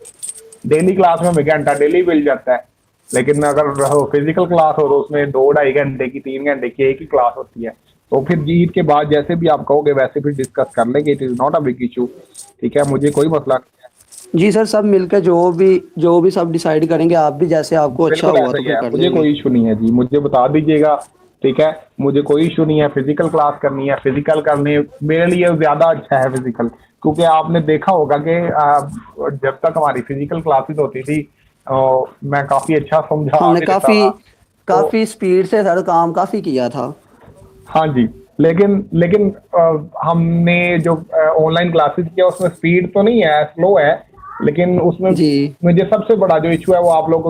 डेली क्लास में हमें घंटा डेली मिल जाता है, लेकिन अगर फिजिकल क्लास हो तो उसमें 2-2.5 घंटे की, 3 घंटे की एक ही क्लास होती है। तो फिर ईद के बाद जैसे भी आप कहोगे वैसे फिर डिस्कस कर लेंगे, it is not a big issue, ठीक है। मुझे कोई मसला नहीं है, जी सर, सब मिलकर जो भी सब डिसाइड करेंगे, आप भी जैसे आपको अच्छा बिल्कुल हुआ ऐसा तो ही फिर है, कर मुझे लेंगे। कोई इशू नहीं है जी, मुझे बता दीजिएगा, ठीक है। मुझे कोई इशू नहीं है, फिजिकल क्लास करनी है, फिजिकल करने मेरे लिए ज्यादा अच्छा है फिजिकल, क्योंकि आपने देखा होगा कि जब तक हमारी फिजिकल क्लासेस होती थी मैं काफी अच्छा समझा हमने भी देता था। तो काफी स्पीड से सर काम काफी किया था। हाँ जी, लेकिन लेकिन हमने जो ऑनलाइन क्लासेस किया उसमें स्पीड तो नहीं है, स्लो है, लेकिन उसमें जी मुझे सबसे बड़ा जो इशू है वो आप लोगों